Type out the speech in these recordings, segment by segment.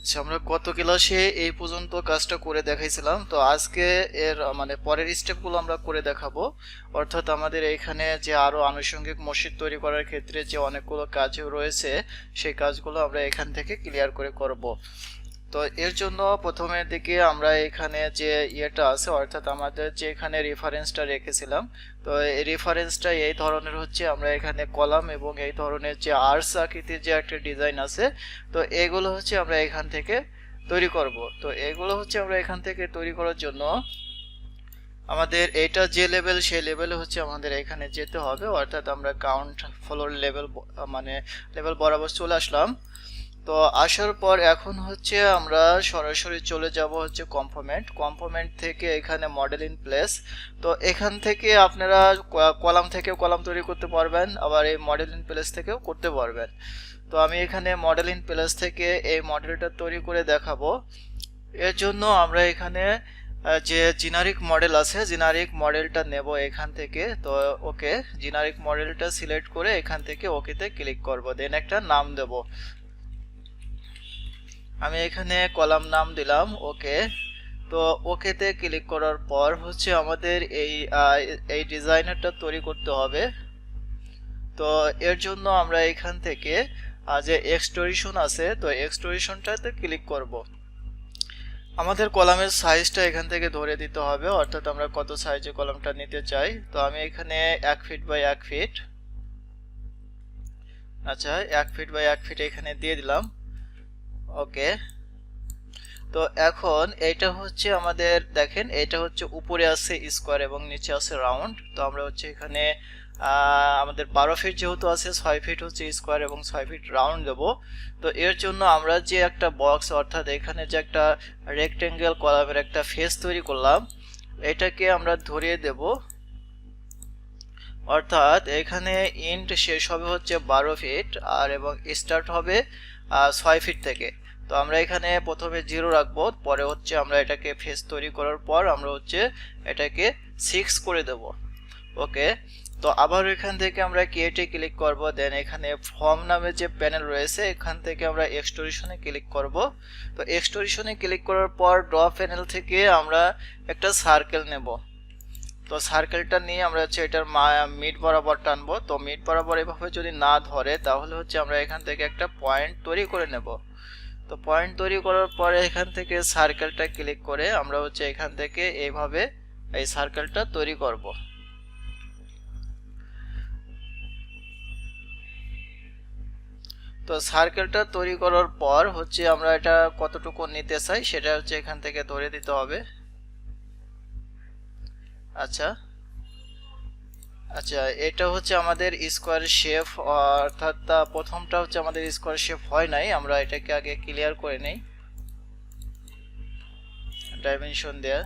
আচ্ছা, আমরা গত ক্লাসে এই পর্যন্ত কাজটা করে দেখাইছিলাম। তো আজকে এর মানে পরের স্টেপগুলো আমরা করে দেখাবো। অর্থাৎ আমাদের এখানে যে আরো আনুষঙ্গিক মসজিদ তৈরি করার ক্ষেত্রে যে অনেকগুলো কাজ রয়েছে, সেই কাজগুলো আমরা এখান থেকে ক্লিয়ার করে করব। তো এর জন্য প্রথমের দিকে আমরা এখানে যে ইয়েটা আছে, অর্থাৎ আমাদের যে এখানে রেফারেন্সটা রেখেছিলাম, তো এই রেফারেন্সটা এই ধরনের হচ্ছে। আমরা এখানে কলাম এবং এই ধরনের যে আর্স আকৃতির যে একটা ডিজাইন আছে, তো এগুলো হচ্ছে আমরা এখান থেকে তৈরি করব। তো এগুলো হচ্ছে আমরা এখান থেকে তৈরি করার জন্য আমাদের এটা যে লেভেল, সেই লেভেলে হচ্ছে আমাদের এখানে যেতে হবে। অর্থাৎ আমরা গ্রাউন্ড ফ্লোর লেভেল মানে লেভেল বরাবর চলে আসলাম। তো আসার পর এখন হচ্ছে আমরা সরাসরি চলে যাব হচ্ছে কম্পোনেন্ট থেকে এখানে মডেল ইন প্লেস। তো এখান থেকে আপনারা কলাম থেকেও কলাম তৈরি করতে পারবেন, আবার এই মডেল ইন প্লেস থেকেও করতে পারবেন। তো আমি এখানে মডেল ইন প্লেস থেকে এই মডেলটা তৈরি করে দেখাবো। এর জন্য আমরা এখানে যে জেনারিক মডেল আছে, জেনারিক মডেলটা নেব এখান থেকে। তো ওকে, জেনারিক মডেলটা সিলেক্ট করে এখান থেকে ওকেতে ক্লিক করব, দেন একটা নাম দেব। আমি এখানে কলাম নাম দিলাম ওকে। তো ওকেতে ক্লিক করার পর হচ্ছে আমাদের এই ডিজাইনারটা তৈরি করতে হবে। তো এর জন্য আমরা এখান থেকে যে এক্সট্রুশন আছে, তো এক্সট্রুশনটাতে ক্লিক করব। আমাদের কলামের সাইজটা এখান থেকে ধরে দিতে হবে, অর্থাৎ আমরা কত সাইজে কলামটা নিতে চাই। তো আমি এখানে 1 ফিট বাই 1 ফিট, আচ্ছা 1 ফিট বাই 1 ফিট এখানে দিয়ে দিলাম ওকে। তো এখন এটা হচ্ছে আমাদের, দেখেন এটা হচ্ছে উপরে আছে স্কোয়ার এবং নিচে আছে রাউন্ড। তো আমরা হচ্ছে এখানে আমাদের 12 ফিট যেহেতু আছে, 6 ফিট হচ্ছে স্কোয়ার এবং 6 ফিট রাউন্ড দেব। তো এর জন্য আমরা যে একটা বক্স, অর্থাৎ এখানে যে একটা রেক্টেঙ্গেল কলামের একটা ফেস তৈরি করলাম, এটাকে আমরা ধরিয়ে দেব। অর্থাৎ এখানে ইন্ট শেষ হবে হচ্ছে 12 ফিট আর এবং স্টার্ট হবে 6 ফিট থেকে। তো আমরা এখানে প্রথমে 0 রাখবো, পরে হচ্ছে আমরা এটাকে ফেস তৈরি করার পর আমরা হচ্ছে এটাকে 6 করে দেব ওকে। তো আবার এখান থেকে আমরা ক্রিয়েটে ক্লিক করব, দেন এখানে ফর্ম নামে যে প্যানেল রয়েছে এখান থেকে আমরা এক্সট্রুশনে ক্লিক করব। তো এক্সট্রুশনে ক্লিক করার পর ড্র প্যানেল থেকে আমরা একটা সার্কেল নেব। তো সার্কেলটা নিয়ে আমরা হচ্ছে এটার মিড বরাবর টানবো। তো মিড বরাবর এভাবে যদি না ধরে, তাহলে হচ্ছে আমরা এখান থেকে একটা পয়েন্ট তৈরি করে নেব। তো পয়েন্ট তৈরি করার পরে এখান থেকে সার্কেলটা ক্লিক করে আমরা হচ্ছে এখান থেকে এইভাবে এই সার্কেলটা তৈরি করব। তো সার্কেলটা তৈরি করার পর হচ্ছে আমরা এটা কতটুকু নিতে চাই সেটা হচ্ছে এখান থেকে ধরে দিতে হবে। আচ্ছা আচ্ছা, এটা হচ্ছে আমাদের স্কোয়ার শেপ, অর্থাৎ প্রথমটা হচ্ছে আমাদের স্কোয়ার শেপ হয় নাই, আমরা এটাকে আগে ক্লিয়ার করে নেই ডাইমেনশন দেয়া।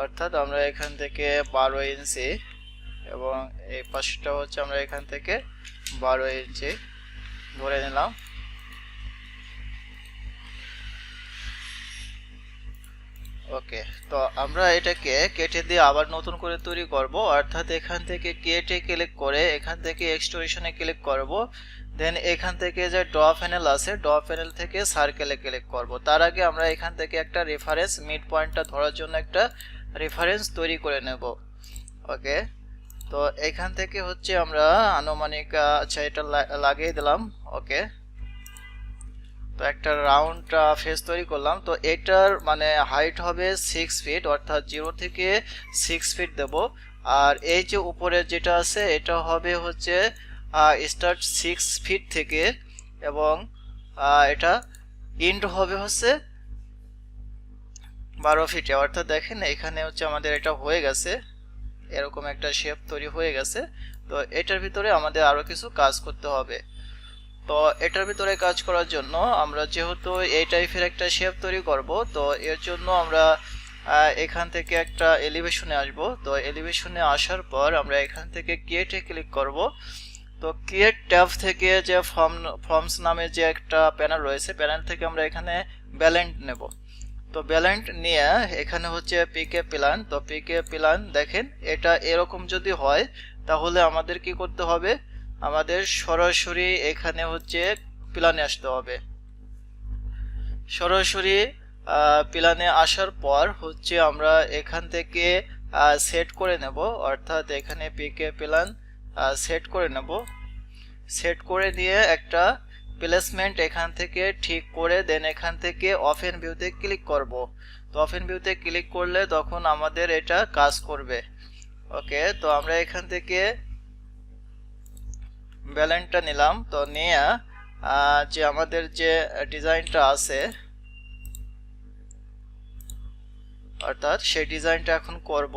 অর্থাৎ আমরা এখান থেকে 12 ইঞ্চি এবং এই পাশটা হচ্ছে আমরা এখান থেকে 12 ইঞ্চি ধরে নিলাম ওকে। তো আমরা এটাকে কেটে দিয়ে আবার নতুন করে তৈরি করব। অর্থাৎ এখান থেকে কেটে ক্লিক করে এখান থেকে এক্সট্রুশনে ক্লিক করব, দেন এখান থেকে যে ড্র প্যানেল আছে, ড্র প্যানেল থেকে সার্কেলে ক্লিক করব। তার আগে আমরা এখান থেকে একটা রেফারেন্স, মিড পয়েন্টটা ধরার জন্য একটা রেফারেন্স তৈরি করে নেব ওকে। তো এখান থেকে হচ্ছে আমরা আনুমানিক, আচ্ছা এটা লাগিয়ে দিলাম ওকে। তো একটা রাউন্ড ফেস তৈরি করলাম। তো এটার মানে হাইট হবে 6 ফিট, অর্থাৎ 0 থেকে 6 ফিট দেব। আর এই যে উপরে যেটা আছে এটা হবে হচ্ছে স্টার্ট 6 ফিট থেকে এবং এটা ইন্ড হবে হচ্ছে 12 ফিটে। অর্থাৎ দেখেন এখানে হচ্ছে আমাদের এটা হয়ে গেছে, এরকম একটা শেপ তৈরি হয়ে গেছে। তো এটার ভিতরে আমাদের আরো কিছু কাজ করতে হবে। তো এটার ভিতরে কাজ করার জন্য আমরা যেহেতু এই টাইপের একটা শেপ তৈরি করব, তো এর জন্য আমরা এখান থেকে একটা এলিভেশনে আসব। তো এলিভেশনে আসার পর আমরা এখান থেকে ক্রিয়েটে ক্লিক করব। তো ক্রিয়েট ট্যাব থেকে যে ফর্মস নামে যে একটা প্যানেল রয়েছে, প্যানেল থেকে আমরা এখানে ব্যালেন্ড নেব। তো তো ব্যালেন্ট নিয়ে এখানে হচ্ছে পিকে প্ল্যান, তো পিকে প্ল্যান দেখেন এটা এরকম যদি হয় তাহলে আমাদের কি করতে হবে, আমাদের সরাসরি এখানে হচ্ছে প্ল্যানে আসতে হবে। সরাসরি প্ল্যানে আসার পর হচ্ছে আমরা এখান থেকে সেট করে নেব, অর্থাৎ এখানে পিকে প্ল্যান সেট করে নেব। সেট করে দিয়ে একটা প্লেসমেন্ট এখান থেকে ঠিক করে দেন এখান থেকে ওপেন ভিউতে ক্লিক করব। তো ওপেন ভিউতে ক্লিক করলে তখন আমাদের এটা কাজ করবে। ওকে, তো আমরা এখান থেকে ব্যালেন্সটা নিলাম, তো নিয়ে যে আমাদের যে ডিজাইনটা আছে অর্থাৎ সেই ডিজাইনটা এখন করব।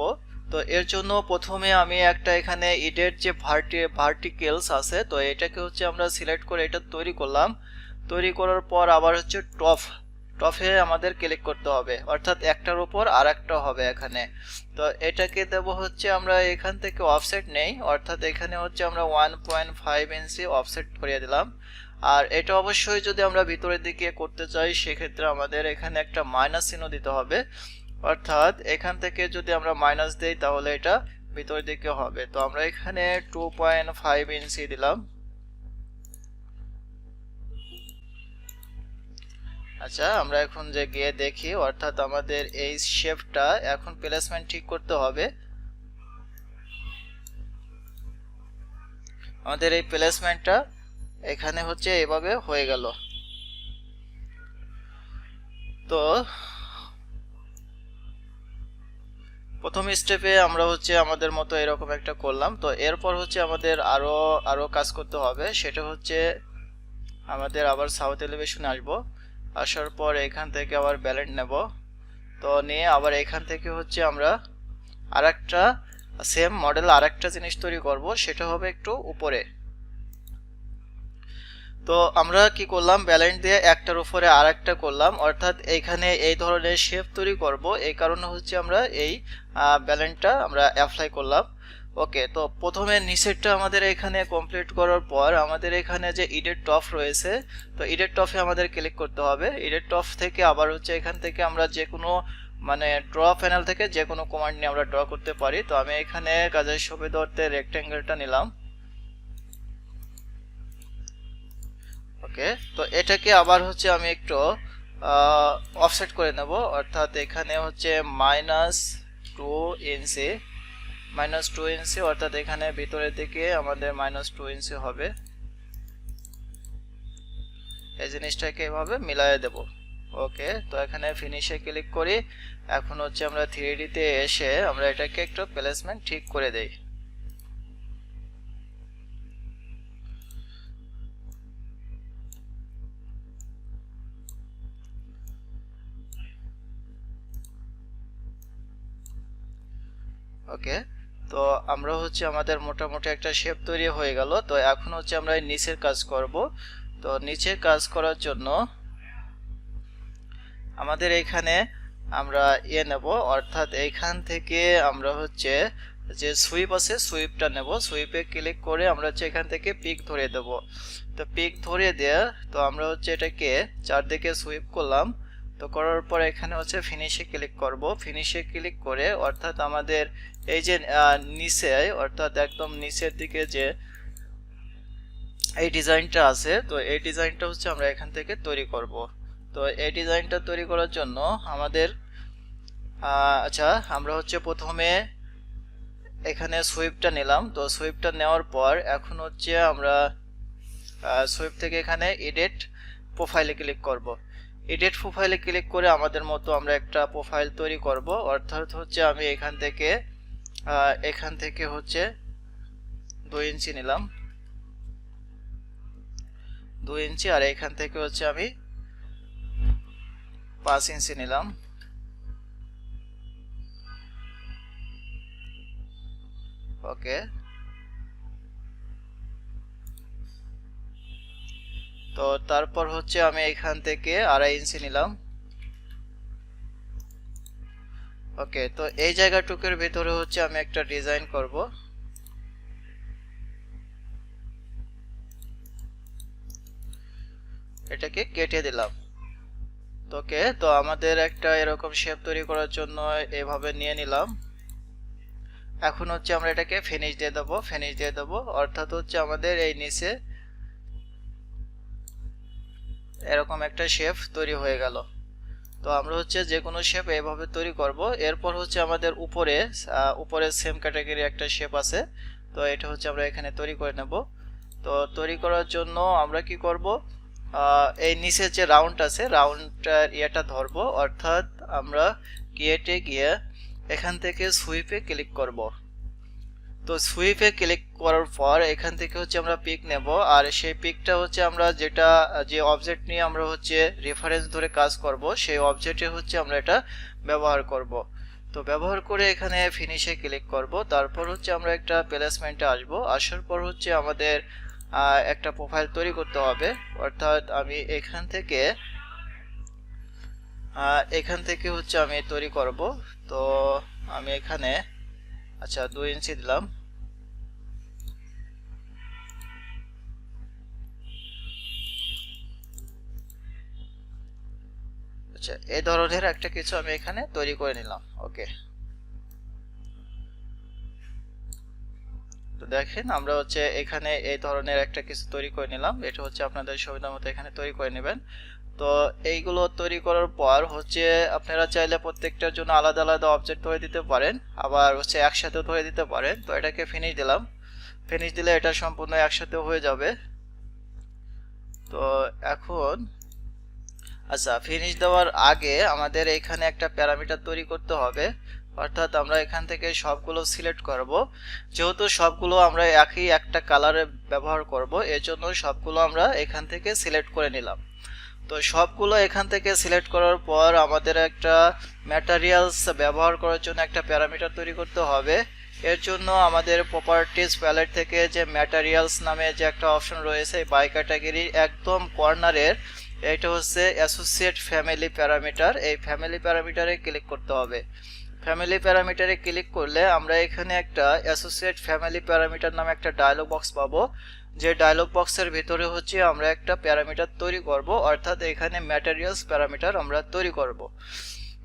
তো এর জন্য প্রথমে আমি একটা এখানে ইডের যে ভার্টিকেলস আছে তো এটাকে হচ্ছে আমরা সিলেক্ট করে এটা তৈরি করলাম। তৈরি করার পর আবার হচ্ছে টপে আমাদের ক্লিক করতে হবে, অর্থাৎ একটার উপর আর একটা হবে এখানে। তো এটাকে দেব হচ্ছে আমরা এখান থেকে অফসেট নেই, অর্থাৎ এখানে হচ্ছে আমরা 1.5 ইঞ্চি অফসেট করিয়ে দিলাম। আর এটা অবশ্যই যদি আমরা ভিতরের দিকে করতে চাই সেক্ষেত্রে আমাদের এখানে একটা মাইনাস চিহ্ন দিতে হবে, অর্থাৎ এখান থেকে যদি আমরা মাইনাস দেই তাহলে এটা ভিতরের দিকে হবে। তো আমরা এখানে 2.5 ইঞ্চি দিলাম। আচ্ছা, আমরা এখন যে গিয়ে দেখি, অর্থাৎ আমাদের এই শেপটা এখন প্লেসমেন্ট ঠিক করতে হবে। আমাদের এই প্লেসমেন্টটা এখানে হচ্ছে এভাবে হয়ে গেল। তো প্রথম স্টেপে আমরা হচ্ছে আমাদের মতো এরকম একটা করলাম। তো এরপর হচ্ছে আমাদের আরো কাজ করতে হবে, সেটা হচ্ছে আমাদের আবার সাউথ এলিভেশনে আসবো। আসার পর এখান থেকে আবার ব্যালেন্স নেব, তো নিয়ে আবার এখান থেকে হচ্ছে আমরা আরেকটা সেম মডেল আরেকটা জিনিস তৈরি করব, সেটা হবে একটু উপরে। তো আমরা কি করলাম, ব্যালেন্স দিয়ে একটার উপরে আরেকটা করলাম, অর্থাৎ এইখানে এই ধরনের শেপ তৈরি করব, এই কারণে হচ্ছে আমরা এই ব্যালেন্সটা আমরা অ্যাপ্লাই করলাম। ওকে, তো প্রথমে নিচেরটা আমাদের এখানে কমপ্লিট করার পর আমাদের এখানে যে ইডেট টপ রয়েছে, তো ইডেট টপে আমাদের ক্লিক করতে হবে। ইডেট টপ থেকে আবার হচ্ছে এখান থেকে আমরা যে কোনো মানে ড্র প্যানেল থেকে যে কোনো কমান্ড নিয়ে আমরা ড্র করতে পারি। তো আমি এখানে কাজের সুবিধার্থে রেক্টেঙ্গেলটা নিলাম। ওকে, তো এটাকে আবার হচ্ছে আমি একটু অফসেট করে নেব, অর্থাৎ এখানে হচ্ছে -2 ইঞ্চি, -2 ইঞ্চি, অর্থাৎ এখানে ভিতরের দিকে আমাদের -2 ইঞ্চি হবে। এই জিনিসটাকে এভাবে মিলায়ে দেব। ওকে, তো এখানে ফিনিশে ক্লিক করি। এখন হচ্ছে আমরা 3D তে এসে আমরা এটাকে একটু প্লেসমেন্ট ঠিক করে দেই। ওকে, তো আমরা হচ্ছে আমাদের মোটামুটি একটা শেপ তৈরি হয়ে গেল। তো এখন হচ্ছে আমরা এই নিচের কাজ করব। তো নিচের কাজ করার জন্য আমাদের এখানে আমরা নেব, অর্থাৎ এইখান থেকে আমরা হচ্ছে যে সুইপ আছে সুইপটা নেব। সুইপে ক্লিক করে আমরা হচ্ছে এখান থেকে পিক ধরিয়ে দেব। তো পিক ধরিয়ে দিয়ে তো আমরা হচ্ছে এটাকে চারদিকে সুইপ করলাম। তো করার পর এখানে হচ্ছে ফিনিশে ক্লিক করব। ফিনিশে ক্লিক করে অর্থাৎ আমাদের এই যে নিচে অর্থাৎ একদম নিচের দিকে যে এই ডিজাইনটা আছে, তো এই ডিজাইনটা হচ্ছে আমরা এখান থেকে তৈরি করব। তো এই ডিজাইনটা তৈরি করার জন্য আমাদের আচ্ছা, আমরা হচ্ছে প্রথমে এখানে সুইপটা নিলাম। তো সুইপটা নেওয়ার পর এখন হচ্ছে আমরা সুইপ থেকে এখানে এডিট প্রোফাইলে ক্লিক করব। এডিট প্রোফাইলে ক্লিক করে আমাদের মতো আমরা একটা প্রোফাইল তৈরি করব, অর্থাৎ হচ্ছে আমি এখান থেকে হচ্ছে 2 ইঞ্চি নিলাম, 2 ইঞ্চি, আর এখান থেকে হচ্ছে আমি 5 ইঞ্চি নিলাম। ওকে, তো তারপর হচ্ছে আমি এখান থেকে 2.5 ইঞ্চি নিলাম। ওকে, তো এই জায়গাটুকুর ভিতরে হচ্ছে আমি একটা ডিজাইন করব। এটাকে কেটে দিলাম। ওকে, তো আমাদের একটা এরকম শেপ তৈরি করার জন্য এভাবে নিয়ে নিলাম। এখন হচ্ছে আমরা এটাকে ফিনিশ দিয়ে দেবো, ফিনিশ দিয়ে দেবো, অর্থাৎ হচ্ছে আমাদের এই নিচে এরকম একটা শেপ তৈরি হয়ে গেল। তো আমরা হচ্ছে যে কোনো শেপ এইভাবে তৈরি করব। এরপর হচ্ছে আমাদের উপরে সেম ক্যাটাগরি একটা শেপ আছে, তো এটা হচ্ছে আমরা এখানে তৈরি করে নেব। তো তৈরি করার জন্য আমরা কি করব, এই নিচে যে রাউন্ড আছে রাউন্ডটার ইয়েটা ধরবো, অর্থাৎ আমরা ক্রিয়েটে গিয়ে এখান থেকে সুইপে ক্লিক করব। তো সুইপে ক্লিক করার পর এখান থেকে হচ্ছে আমরা পিক নেব, আর সেই পিকটা হচ্ছে আমরা যে অবজেক্ট নিয়ে আমরা হচ্ছে রেফারেন্স ধরে কাজ করব সেই অবজেক্টে হচ্ছে আমরা এটা ব্যবহার করব। তো ব্যবহার করে এখানে ফিনিশে ক্লিক করব, তারপর হচ্ছে আমরা একটা প্লেসমেন্টে আসব। আসার পর হচ্ছে আমাদের একটা প্রোফাইল তৈরি করতে হবে, অর্থাৎ আমি এখান থেকে হচ্ছে আমি তৈরি করব। তো আমি এখানে আচ্ছা 2 ইঞ্চি দিলাম। আচ্ছা, এই ধরনের একটা কিছু আমি এখানে তৈরি করে নিলাম। ওকে, তো দেখেন আমরা হচ্ছে এখানে এই ধরনের একটা কিছু তৈরি করে নিলাম। এটা হচ্ছে আপনাদের সুবিধা মতো এখানে তৈরি করে নেবেন। তো এইগুলো তৈরি করার পর হচ্ছে আপনারা চাইলে প্রত্যেকটার জন্য আলাদা আলাদা অবজেক্ট ধরে দিতে পারেন, আবার হচ্ছে একসাথে ধরে দিতে পারেন। তো এটাকে ফিনিশ দিলাম, ফিনিশ দিলে এটা সম্পূর্ণ একসাথে হয়ে যাবে। তো এখন আচ্ছা, ফিনিশ দেওয়ার আগে আমাদের এখানে একটা প্যারামিটার তৈরি করতে হবে, অর্থাৎ আমরা এখান থেকে সবগুলো সিলেক্ট করব। যেহেতু সবগুলো আমরা একই একটা কালারে ব্যবহার করব, এর জন্য সবগুলো আমরা এখান থেকে সিলেক্ট করে নিলাম। তো সবগুলো এখান থেকে সিলেক্ট করার পর আমাদের একটা ম্যাটেরিয়ালস ব্যবহার করার জন্য একটা প্যারামিটার তৈরি করতে হবে। এর জন্য আমাদের প্রপার্টিজ প্যালেট থেকে যে ম্যাটেরিয়ালস নামে যে একটা অপশন রয়েছে বাই ক্যাটাগরির একদম কর্নারের, এটা হচ্ছে অ্যাসোসিয়েট ফ্যামিলি প্যারামিটার। এই ফ্যামিলি প্যারামিটারে ক্লিক করতে হবে। ফ্যামিলি প্যারামিটারে ক্লিক করলে আমরা এখানে একটা অ্যাসোসিয়েট ফ্যামিলি প্যারামিটার নামে একটা ডায়লগ বক্স পাবো। যে ডায়লগ বক্সের ভিতরে হচ্ছে আমরা একটা প্যারামিটার তৈরি করব, অর্থাৎ এখানে ম্যাটেরিয়ালস প্যারামিটার আমরা তৈরি করব।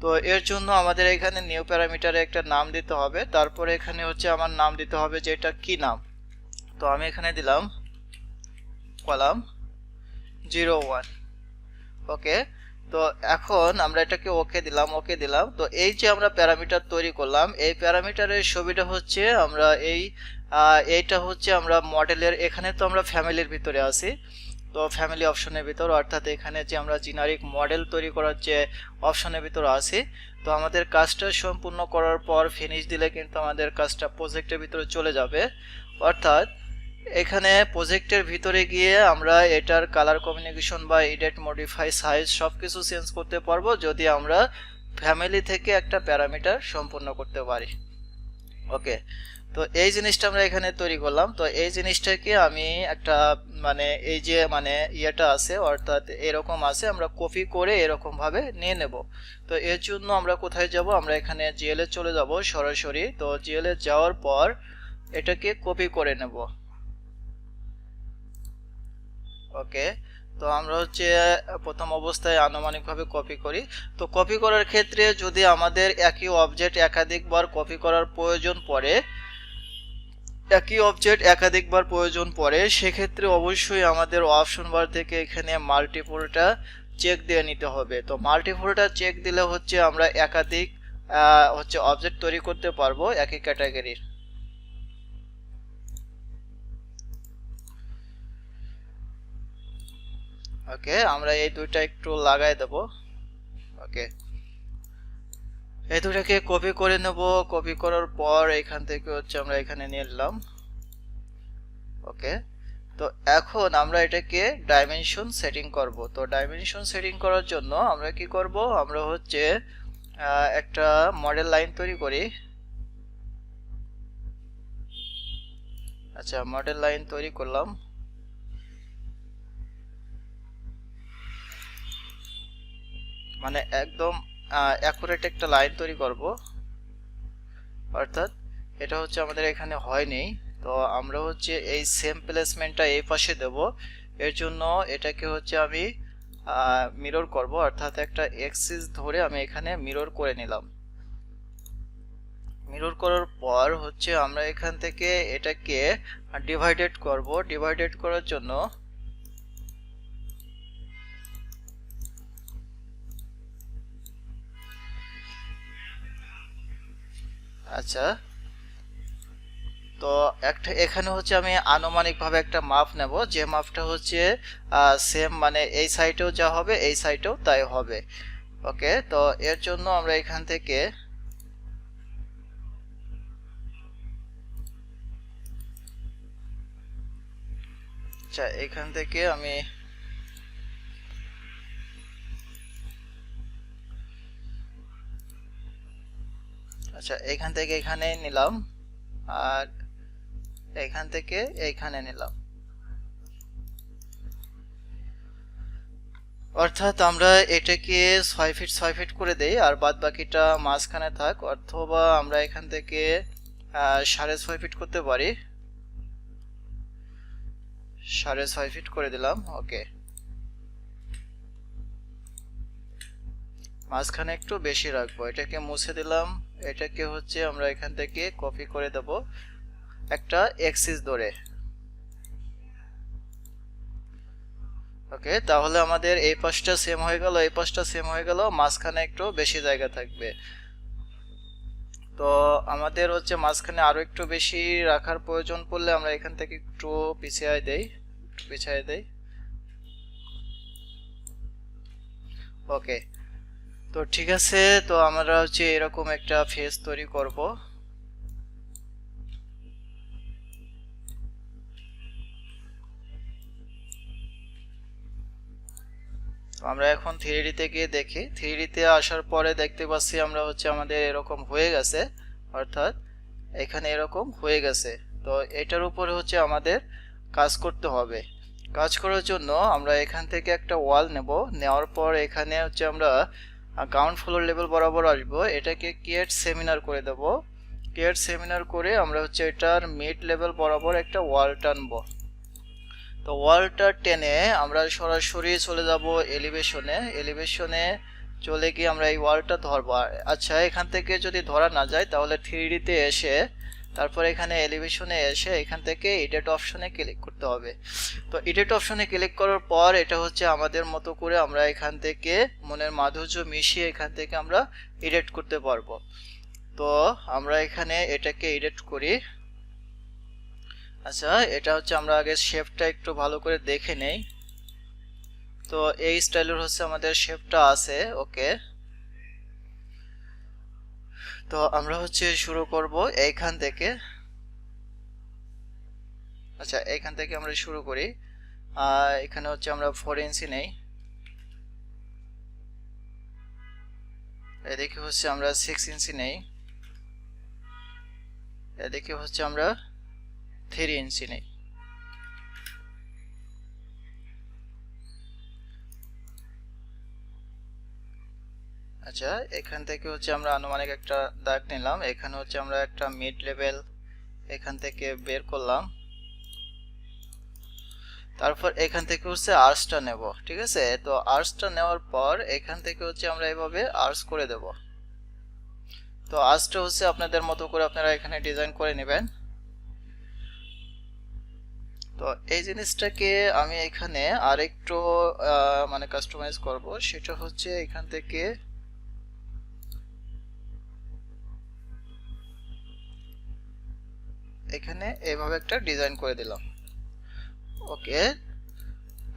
তো এর জন্য আমাদের এখানে নিউ প্যারামিটারে একটা নাম দিতে হবে, তারপরে এখানে হচ্ছে আমার নাম দিতে হবে যে এটা কি নাম। তো আমি এখানে দিলাম কলাম 01। ওকে, তো এখন আমরা এটাকে ওকে দিলাম, ওকে দিলাম। তো এই যে আমরা প্যারামিটার তৈরি করলাম, এই প্যারামিটারের ছবিটা হচ্ছে আমরা এইটা হচ্ছে আমরা মডেলের, এখানে তো আমরা ফ্যামিলির ভিতরে আছি, তো ফ্যামিলি অপশনের ভিতর, অর্থাৎ এখানে যে আমরা জেনারিক মডেল তৈরি করার যে অপশনের ভিতর আছি। তো আমাদের কাজটা সম্পূর্ণ করার পর ফিনিশ দিলে কিন্তু আমাদের কাজটা প্রজেক্টের ভিতরে চলে যাবে। অর্থাৎ এখানে প্রজেক্টের ভিতরে গিয়ে আমরা এটার কালার কমিউনিকেশন বা এডিট মডিফাই সাইজ সবকিছু চেঞ্জ করতে পারবো যদি আমরা ফ্যামিলি থেকে একটা প্যারামিটার সম্পূর্ণ করতে পারি। ওকে, তো এই জিনিসটা আমরা এখানে তৈরি করলাম। তো এই জিনিসটাকে আমি একটা এই যে ইয়েটা আছে, অর্থাৎ এরকম আছে, আমরা কপি করে এরকম ভাবে নিয়ে নেব। তো এর জন্য আমরা কোথায় যাব, আমরা এখানে জিএল এ চলে যাব সরাসরি। তো জিএল এ যাওয়ার পর এটাকে কপি করে নেব। ওকে, তো আমরা হচ্ছে প্রথম অবস্থায় আনুমানিকভাবে কপি করি। তো কপি করার ক্ষেত্রে যদি আমাদের একই অবজেক্ট একাধিকবার কপি করার প্রয়োজন পড়ে, সেক্ষেত্রে অবশ্যই আমাদের অপশন বার থেকে এখানে মাল্টিপলটা চেক দিয়ে নিতে হবে। তো মাল্টিপলটা চেক দিলে হচ্ছে আমরা একাধিক অবজেক্ট তৈরি করতে পারবো একই ক্যাটাগরির। ওকে, আমরা এই দুইটা একটু লাগাই দেব। ওকে, এই দুটাকে কপি করে নেব। কপি করার পর এখান থেকে হচ্ছে আমরা এখানে নিয়ে নিলাম। ওকে, তো এখন আমরা এটাকে ডাইমেনশন সেটিং করব। তো ডাইমেনশন সেটিং করার জন্য আমরা কি করব, আমরা হচ্ছে একটা মডেল লাইন তৈরি করি। আচ্ছা, মডেল লাইন তৈরি করলাম। একদম অ্যাকুরেট একটা লাইন তৈরি করব, অর্থাৎ এটা হচ্ছে আমাদের এখানে হয়নি। তো আমরা হচ্ছে এই সেম প্লেসমেন্টটা এই পাশে দেব। এর জন্য এটাকে হচ্ছে আমি মিরর করব, অর্থাৎ একটা এক্সিস ধরে আমি এখানে মিরর করে নিলাম। মিরর করার পর হচ্ছে আমরা এখান থেকে এটাকে ডিভাইডেড করব। ডিভাইডেড করার জন্য আচ্ছা, তো একটা এখানে হচ্ছে আমি আনুমানিকভাবে একটা মাপ নেব, যে মাপটা হচ্ছে সেম, মানে এই সাইডেও যা হবে এই সাইডেও তাই হবে। ওকে, তো এর জন্য আমরা এখান থেকে আচ্ছা এখান থেকে আমি আচ্ছা এখান থেকে এখানে নিলাম, আর এখান থেকে এইখানে নিলাম। অর্থাৎ আমরা এটাকে 6 ফিট 6 ফিট করে দেই, আর বাদ বাকিটা মাঝখানে থাক, অথবা আমরা এখান থেকে 6.5 ফিট করতে পারি। 6.5 ফিট করে দিলাম। ওকে, মাঝখানে একটু বেশি রাখবো, এটাকে মুছে দিলাম। এটাকে হচ্ছে আমরা এখান থেকে কপি করে দেব একটা এক্সিস ধরে। ওকে, তাহলে আমাদের এই পাশটা সেম হয়ে গেল, এই পাশটা সেম হয়ে গেল, মাঝখানে একটু বেশি জায়গা থাকবে। তো আমাদের হচ্ছে মাঝখানে আরো একটু বেশি রাখার প্রয়োজন পড়লে আমরা এখান থেকে একটু পিছিয়ে দেই। ওকে, তো ঠিক আছে, তো আমরা হচ্ছে এরকম একটা ফেস তৈরি করব। আমরা এখন 3D তে গিয়ে দেখি। 3D তে আসার পরে দেখতে পাচ্ছি আমরা হচ্ছে আমাদের এরকম হয়ে গেছে, অর্থাৎ এখানে এরকম হয়ে গেছে। তো এটার উপরে হচ্ছে আমাদের কাজ করতে হবে। কাজ করার জন্য আমরা এখান থেকে একটা ওয়াল নেব, নেওয়ার পর এখানে হচ্ছে আমরা গ্রাউন্ড ফ্লোর লেভেল বরাবর আসবো, এটাকে ক্রিয়েট সেমিনার করে দেব। ক্রিয়েট সেমিনার করে আমরা হচ্ছে এটার মিড লেভেল বরাবর একটা ওয়াল টানবো। তো ওয়ালটা টেনে আমরা সরাসরি চলে যাব এলিভেশনে চলে গিয়ে আমরা এই ওয়ালটা ধরবো। আচ্ছা, এখান থেকে যদি ধরা না যায় তাহলে 3D তে এসে তারপর এখানে এলিভেশনে এসে এখান থেকে এডিট অপশনে ক্লিক করতে হবে। তো এডিট অপশনে ক্লিক করার পর এটা হচ্ছে আমাদের মতো করে আমরা এখান থেকে মনের মাধুর্য মিশিয়ে এখান থেকে আমরা এডিট করতে পারবো। তো আমরা এখানে এটাকে এডিট করি। আচ্ছা, এটা হচ্ছে আমরা আগে শেপটা একটু ভালো করে দেখে নেই। তো এই স্টাইলের হচ্ছে আমাদের শেপটা আছে। ওকে, তো আমরা হচ্ছে শুরু করব এইখান থেকে। আচ্ছা, এইখান থেকে আমরা শুরু করি। এখানে হচ্ছে আমরা 4 ইঞ্চি নেই, এদিকে হচ্ছে আমরা 6 ইঞ্চি নেই, এদিকে হচ্ছে আমরা 3 ইঞ্চি নেই। আচ্ছা, এখান থেকে হচ্ছে আমরা আনুমানিক একটা দাগ নিলাম, এখানে হচ্ছে আমরা একটা মিড লেভেল এখান থেকে বের করলাম। তারপর এখান থেকে হচ্ছে আর্চটা নেব। ঠিক আছে, তো আর্চটা নেওয়ার পর এখান থেকে হচ্ছে আমরা এভাবে আর্চ করে দেব। তো আর্চটা হচ্ছে আপনাদের মতো করে আপনারা এখানে ডিজাইন করে নেবেন। তো এই জিনিসটাকে আমি এখানে আরেকটু মানে কাস্টমাইজ করব, সেটা হচ্ছে এখান থেকে এখানে এইভাবে একটা ডিজাইন করে দিলাম। ওকে,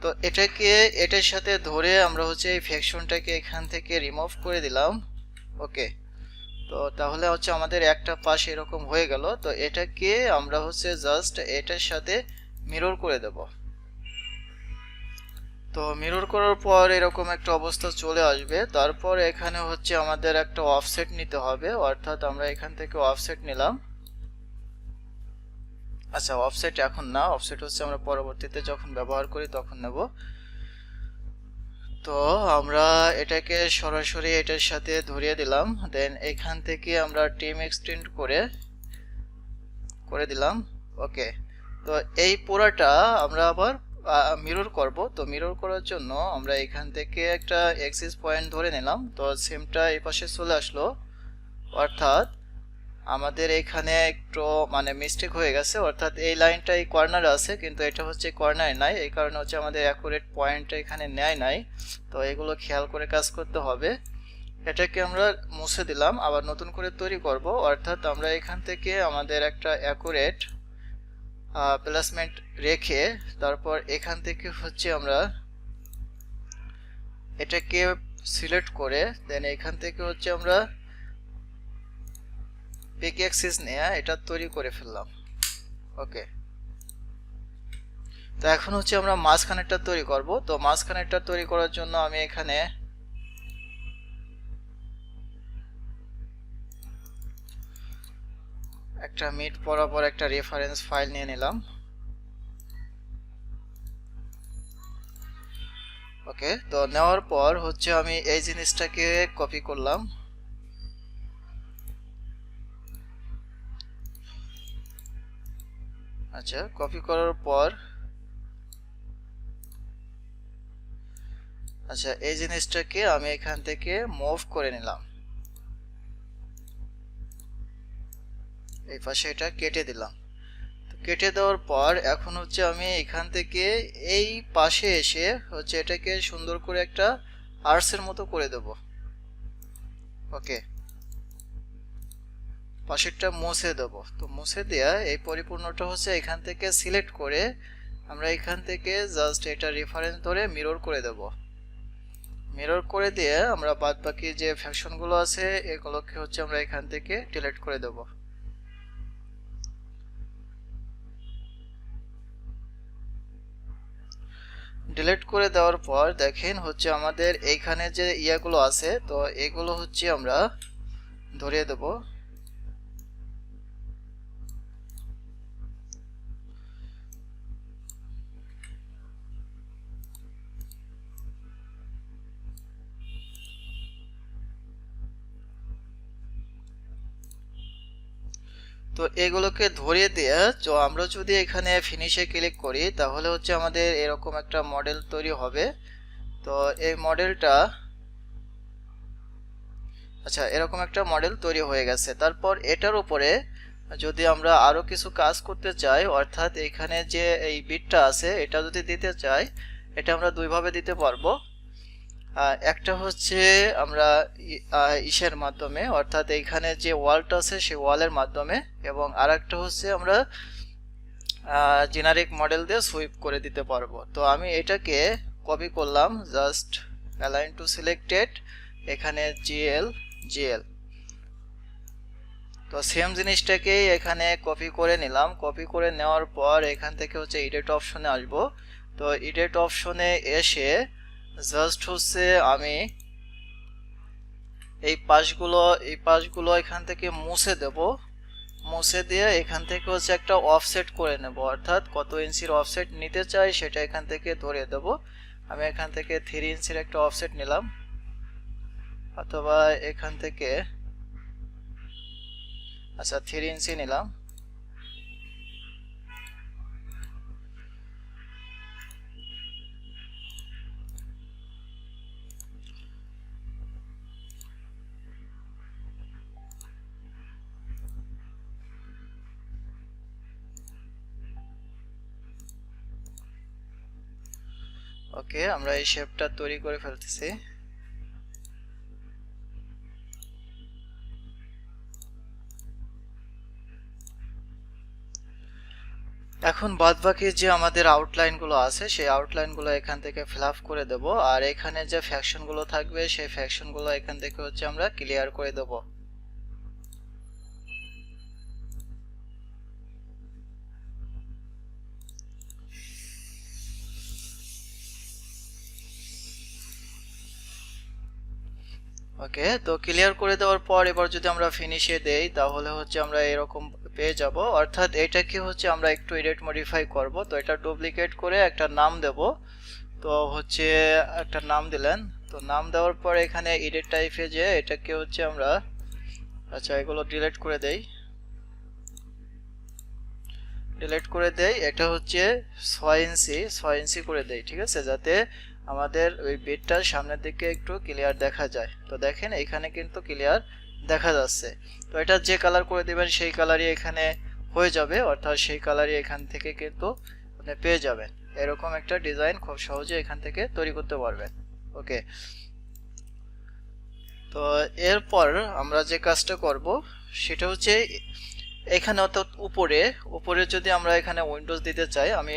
তো এটাকে এটার সাথে ধরে আমরা হচ্ছে এই ফ্যাকশনটাকে এখান থেকে রিমুভ করে দিলাম। ওকে, তো তাহলে হচ্ছে আমাদের একটা পাশ এরকম হয়ে গেল। তো এটাকে আমরা হচ্ছে জাস্ট এটার সাথে মিরর করে দেব। তো মিরর করার পর এরকম একটা অবস্থা চলে আসবে। তারপর এখানে হচ্ছে আমাদের একটা অফসেট নিতে হবে, অর্থাৎ আমরা এখান থেকে অফসেট নিলাম। আচ্ছা, অফসেট এখন না, অফসেট হচ্ছে আমরা পরবর্তীতে যখন ব্যবহার করি তখন নেব। তো আমরা এটাকে সরাসরি এটার সাথে ধরিয়ে দিলাম, দেন এখান থেকে আমরা টিম এক্সটেন্ড করে দিলাম। ওকে, তো এই পুরাটা আমরা আবার মিরর করব। তো মিরর করার জন্য আমরা এখান থেকে একটা এক্সিস পয়েন্ট ধরে নিলাম। তো সেমটা এই পাশে চলে আসলো, অর্থাৎ আমাদের এখানে একটু মানে মিস্টেক হয়ে গেছে, অর্থাৎ এই লাইনটা এই কর্নারে আছে কিন্তু এটা হচ্ছে কর্নারে নাই, এই কারণে হচ্ছে আমাদের অ্যাকুরেট পয়েন্টটা এখানে নেয় নাই। তো এগুলো খেয়াল করে কাজ করতে হবে। এটাকে আমরা মুছে দিলাম, আবার নতুন করে তৈরি করব। অর্থাৎ আমরা এখান থেকে আমাদের একটা অ্যাকুরেট প্লেসমেন্ট রেখে তারপর এখান থেকে হচ্ছে আমরা এটাকে সিলেক্ট করে দেন এখান থেকে হচ্ছে আমরা পিক অ্যাক্সিস নিয়ে এটা তৈরি করে ফেললাম। ওকে, তো এখন হচ্ছে আমরা মাঝখানেরটা তৈরি করব। তো মাঝখানেরটা তৈরি করার জন্য আমি এখানে একটা মিড বরাবর একটা রেফারেন্স ফাইল নিয়ে নিলাম। ওকে, তো নেওয়ার পর হচ্ছে আমি এই জিনিসটাকে কপি করলাম। আচ্ছা, কপি করার পর আচ্ছা এই জিনিসটাকে আমি এখান থেকে মুভ করে নিলাম, এই পাশে এটা কেটে দিলাম। তো কেটে দেওয়ার পর এখন হচ্ছে আমি এখান থেকে এই পাশে এসে হচ্ছে এটাকে সুন্দর করে একটা আর্টসের মতো করে দেব। ওকে, পাশেরটা মুছে দেব। তো মুছে দেয়া এই পরিপূর্ণটা হচ্ছে এখান থেকে সিলেক্ট করে আমরা এখান থেকে জাস্ট এটা রেফারেন্স ধরে মিরর করে দেব। মিরর করে দিয়ে আমরা বাদ বাকি যে ফ্যাকশনগুলো আছে এগুলোকে হচ্ছে আমরা এখান থেকে ডিলিট করে দেব। ডিলিট করে দেওয়ার পর দেখেন হচ্ছে আমাদের এইখানে যে ইয়াগুলো আছে তো এগুলো হচ্ছে আমরা ধরিয়ে দেব। তো এগুলোকে ধরিয়ে দিয়ে তো আমরা যদি এখানে ফিনিশে ক্লিক করি তাহলে হচ্ছে আমাদের এরকম একটা মডেল তৈরি হবে। তো এই মডেলটা আচ্ছা এরকম একটা মডেল তৈরি হয়ে গেছে। তারপর এটার উপরে যদি আমরা আরো কিছু কাজ করতে চাই, অর্থাৎ এখানে যে এই বিটটা আছে এটা যদি দিতে চাই এটা আমরা দুইভাবে দিতে পারবো। একটা হচ্ছে আমরা ইসের মাধ্যমে, অর্থাৎ এইখানে যে ওয়ালটা আছে সেই ওয়ালের মাধ্যমে, এবং আরেকটা হচ্ছে আমরা জেনারিক মডেল দিয়ে সুইপ করে দিতে পারবো। তো আমি এটাকে কপি করলাম, জাস্ট অ্যালাইন টু সিলেক্টেড, এখানে জিএল। তো সেম জিনিসটাকেই এখানে কপি করে নিলাম। কপি করে নেওয়ার পর এখান থেকে হচ্ছে এডিট অপশনে আসব। তো এডিট অপশনে এসে জাস্ট হচ্ছে আমি এই পাশগুলো এখান থেকে মুছে দেব। মুছে দিয়ে এখান থেকে হচ্ছে একটা অফসেট করে নেব, অর্থাৎ কত ইঞ্চির অফসেট নিতে চাই সেটা এখান থেকে ধরে দেব। আমি এখান থেকে 3 ইঞ্চির একটা অফসেট নিলাম, অথবা এখান থেকে আচ্ছা 3 ইঞ্চি নিলাম। ওকে, আমরা এই শেপটা তৈরি করে ফেলতেছি। এখন বাদবাকি যে আমাদের আউটলাইনগুলো আছে সেই আউটলাইনগুলো এখান থেকে ফিল আপ করে দেব, আর এখানে যে ফ্যাকশনগুলো থাকবে সেই ফ্যাকশনগুলো এখান থেকে হচ্ছে আমরা ক্লিয়ার করে দেব। ওকে, তো ক্লিয়ার করে দেওয়ার পর এবার যদি আমরা ফিনিশে দেই তাহলে হচ্ছে আমরা এরকম পেয়ে যাব। অর্থাৎ এটাকে হচ্ছে আমরা একটু এডিট মডিফাই করব। তো এটা ডুপ্লিকেট করে একটা নাম দেব। তো হচ্ছে একটা নাম দিলেন। তো নাম দেওয়ার পর এখানে এডিট টাইপে যে এটাকে হচ্ছে আমরা আচ্ছা এগুলো ডিলিট করে দেই। ডিলিট করে দেই। এটা হচ্ছে 6 ইঞ্চি করে দেই, ঠিক আছে, যাতে আমাদের ওই বেডটার সামনের দিকে একটু ক্লিয়ার দেখা যায়। তো দেখেন এখানে কিন্তু ক্লিয়ার দেখা যাচ্ছে। তো এটা যে কালার করে দিবেন সেই কালারই এখানে হয়ে যাবে, অর্থাৎ সেই কালারই এখান থেকে কিন্তু আপনি পেয়ে যাবেন। এরকম একটা ডিজাইন খুব সহজে এখান থেকে তৈরি করতে পারবেন। ওকে, তো এরপর আমরা যে কাজটা করব সেটা হচ্ছে এখানে, অর্থাৎ উপরে উপরে যদি আমরা এখানে উইন্ডোজ দিতে চাই, আমি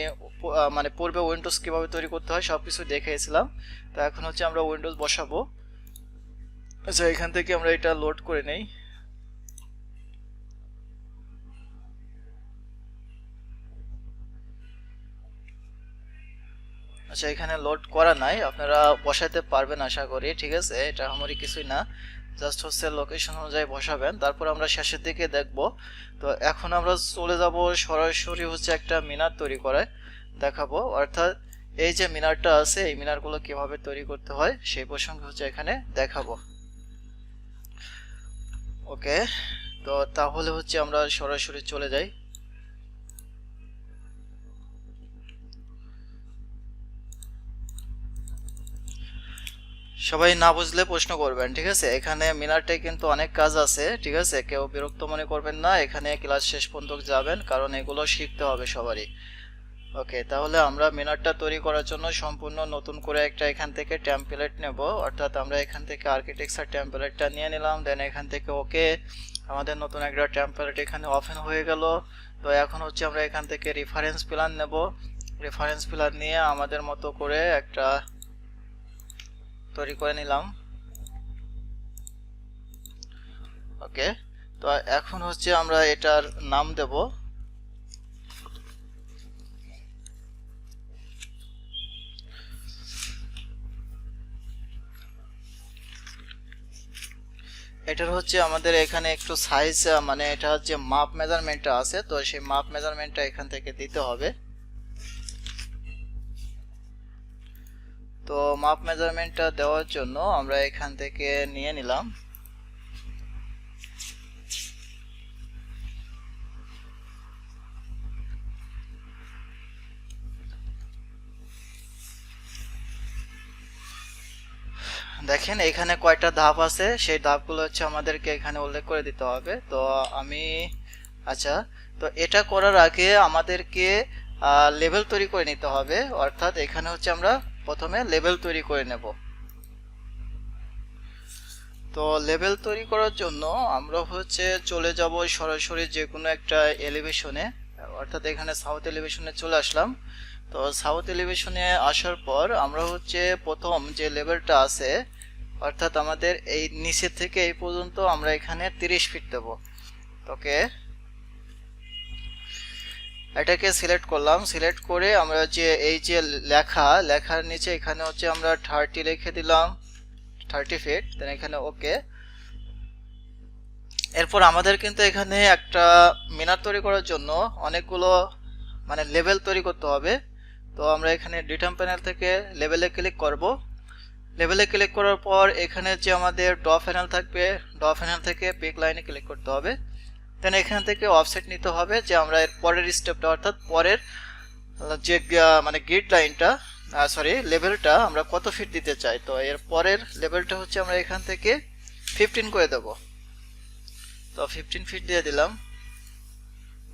মানে পূর্বে উইন্ডোজ কিভাবে তৈরি করতে হয় সবকিছু দেখিয়েছিলাম। তো এখন হচ্ছে আমরা উইন্ডোজ বসাবো। আচ্ছা, এখান থেকে আমরা এটা লোড করে নেই। আচ্ছা, এখানে লোড করা নাই, আপনারা বসাতে পারবেন আশা করি, ঠিক আছে, এটা আমারই কিছুই না, জাস্ট হচ্ছে লোকেশন অনুযায়ী বসাবেন। তারপর আমরা শেষের দিকে দেখব। তো এখন আমরা চলে যাব সরাসরি হচ্ছে একটা মিনার তৈরি করে দেখাবো, অর্থাৎ এই যে মিনারটা আছে এই মিনারগুলো কিভাবে তৈরি করতে হয় সেই প্রসঙ্গে হচ্ছে এখানে দেখাবো। ওকে, তো তাহলে হচ্ছে আমরা সরাসরি চলে যাই। সবাই না বুঝলে প্রশ্ন করবেন, ঠিক আছে, এখানে মিনারটাই কিন্তু অনেক কাজ আছে, ঠিক আছে, কেউ বিরক্ত মনে করবেন না, এখানে ক্লাস শেষ পর্যন্ত যাবেন, কারণ এগুলো শিখতে হবে সবারই। ওকে, তাহলে আমরা মিনারটা তৈরি করার জন্য সম্পূর্ণ নতুন করে একটা এখান থেকে টেমপ্লেট নেব, অর্থাৎ আমরা এখান থেকে আর্কিটেকচার টেমপ্লেটটা নিয়ে নিলাম। দেন এখান থেকে ওকে, আমাদের নতুন একটা টেমপ্লেট এখানে ওপেন হয়ে গেল। তো এখন হচ্ছে আমরা এখান থেকে রেফারেন্স প্ল্যান নেব। রেফারেন্স প্ল্যান নিয়ে আমাদের মতো করে একটা তৈরি করে নিলাম। ওকে, তো এখন হচ্ছে আমরা এটার নাম দেব। এটার হচ্ছে আমাদের এখানে একটু সাইজ, মানে এটা হচ্ছে মাপ মেজারমেন্টটা আছে, তো সেই মাপ মেজারমেন্টটা এখান থেকে দিতে হবে। তো মাপ মেজারমেন্টটা দেওয়ার জন্য আমরা এখান থেকে নিয়ে নিলাম। দেখেন এখানে কয়টা ধাপ আছে, সেই ধাপগুলো হচ্ছে আমাদেরকে এখানে উল্লেখ করে দিতে হবে। তো আমি, আচ্ছা, তো এটা করার আগে আমাদেরকে লেভেল তৈরি করে নিতে হবে, অর্থাৎ এখানে হচ্ছে আমরা প্রথমে লেভেল তৈরি করে নেব। তো লেভেল তৈরি করার জন্য আমরা হচ্ছে চলে যাব সরাসরি যে কোনো একটা এলিভেশনে, অর্থাৎ এখানে সাউথ এলিভেশনে চলে আসলাম। তো সাউথ এলিভেশনে আসার পর আমরা হচ্ছে প্রথম যে লেভেলটা আছে, অর্থাৎ আমাদের এই নিচে থেকে এই পর্যন্ত আমরা এখানে 30 ফিট দেব। ওকে, এটাকে সিলেক্ট করলাম। সিলেক্ট করে আমরা যে এই যে লেখার নিচে এখানে হচ্ছে আমরা 30 লিখে দিলাম, 30 ফিট। দেন এখানে ওকে। এরপর আমাদের কিন্তু এখানে একটা মিনার তৈরি করার জন্য অনেকগুলো মানে লেভেল তৈরি করতে হবে। তো আমরা এখানে ডিটারম প্যানেল থেকে লেভেলে ক্লিক করব। লেভেলে ক্লিক করার পর এখানে যে আমাদের ড্র প্যানেল থাকবে, ড্র প্যানেল থেকে পিক লাইনে ক্লিক করতে হবে। দেন এখান থেকে অফসেট নিতে হবে, যে আমরা এর পরের স্টেপটা, অর্থাৎ পরের যে মানে গ্রিড লাইনটা, সরি লেভেলটা আমরা কত ফিট দিতে চাই। তো এর পরের লেভেলটা হচ্ছে আমরা এখান থেকে 15 করে দেব। তো 15 ফিট দিয়ে দিলাম।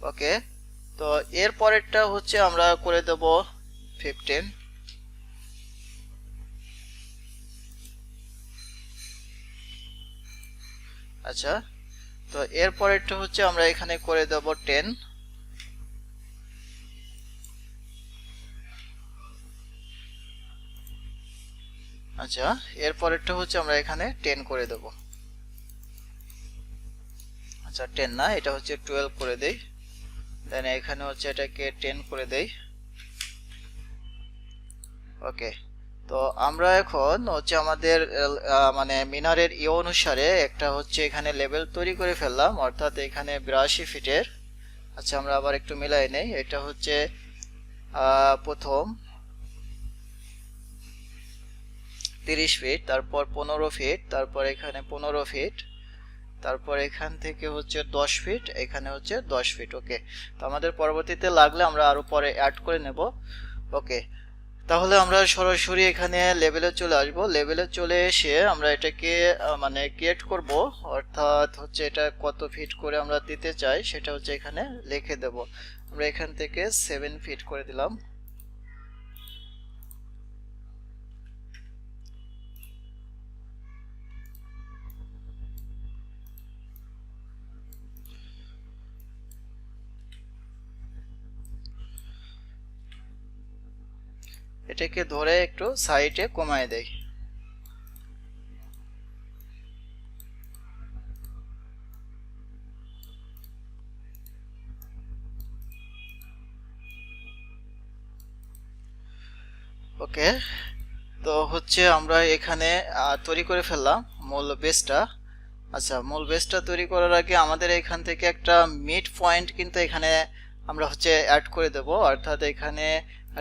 ওকে, তো এর পরেরটা হচ্ছে আমরা করে দেব 15। আচ্ছা, তো এর পরেরটা হচ্ছে আমরা এখানে করে দেব 10। আচ্ছা, এর পরেরটা হচ্ছে আমরা এখানে 10 করে দেব। আচ্ছা, 10 না, এটা হচ্ছে 12 করে দেই। দেন এখানে হচ্ছে এটাকে 10 করে দেই। ওকে, তো আমরা এখন হচ্ছে আমাদের মানে মিনারের অনুসারে একটা হচ্ছে এখানে লেভেল তৈরি করে ফেললাম, অর্থাৎ এখানে 82 ফিটের। আচ্ছা, আমরা আবার একটু মিলাই নেই। এটা হচ্ছে প্রথম 30 ফিট, তারপর 15 ফিট, তারপর এখানে 15 ফিট, তারপর এখান থেকে হচ্ছে 10 ফিট, এখানে হচ্ছে 10 ফিট। ওকে, তো আমাদের পরবর্তীতে লাগলে আমরা আরো পরে অ্যাড করে নেব। ওকে, তাহলে আমরা সরাসরি এখানে লেভেলে চলে আসব। লেভেলে চলে এসে আমরা এটাকে মানে ক্রিয়েট করব, অর্থাৎ হচ্ছে এটা কত ফিট করে আমরা দিতে চাই সেটা হচ্ছে এখানে লিখে দেব। আমরা এখান থেকে 7 ফিট করে দিলাম। এটাকে ধরে একটু সাইডে কমায় দেই। ওকে, তো হচ্ছে আমরা এখানে তৈরি করে ফেললাম মূল বেসটা। আচ্ছা, মূল বেসটা তৈরি করার আগে আমাদের এখান থেকে একটা মিড পয়েন্ট কিন্তু এখানে আমরা হচ্ছে অ্যাড করে দেব, অর্থাৎ এখানে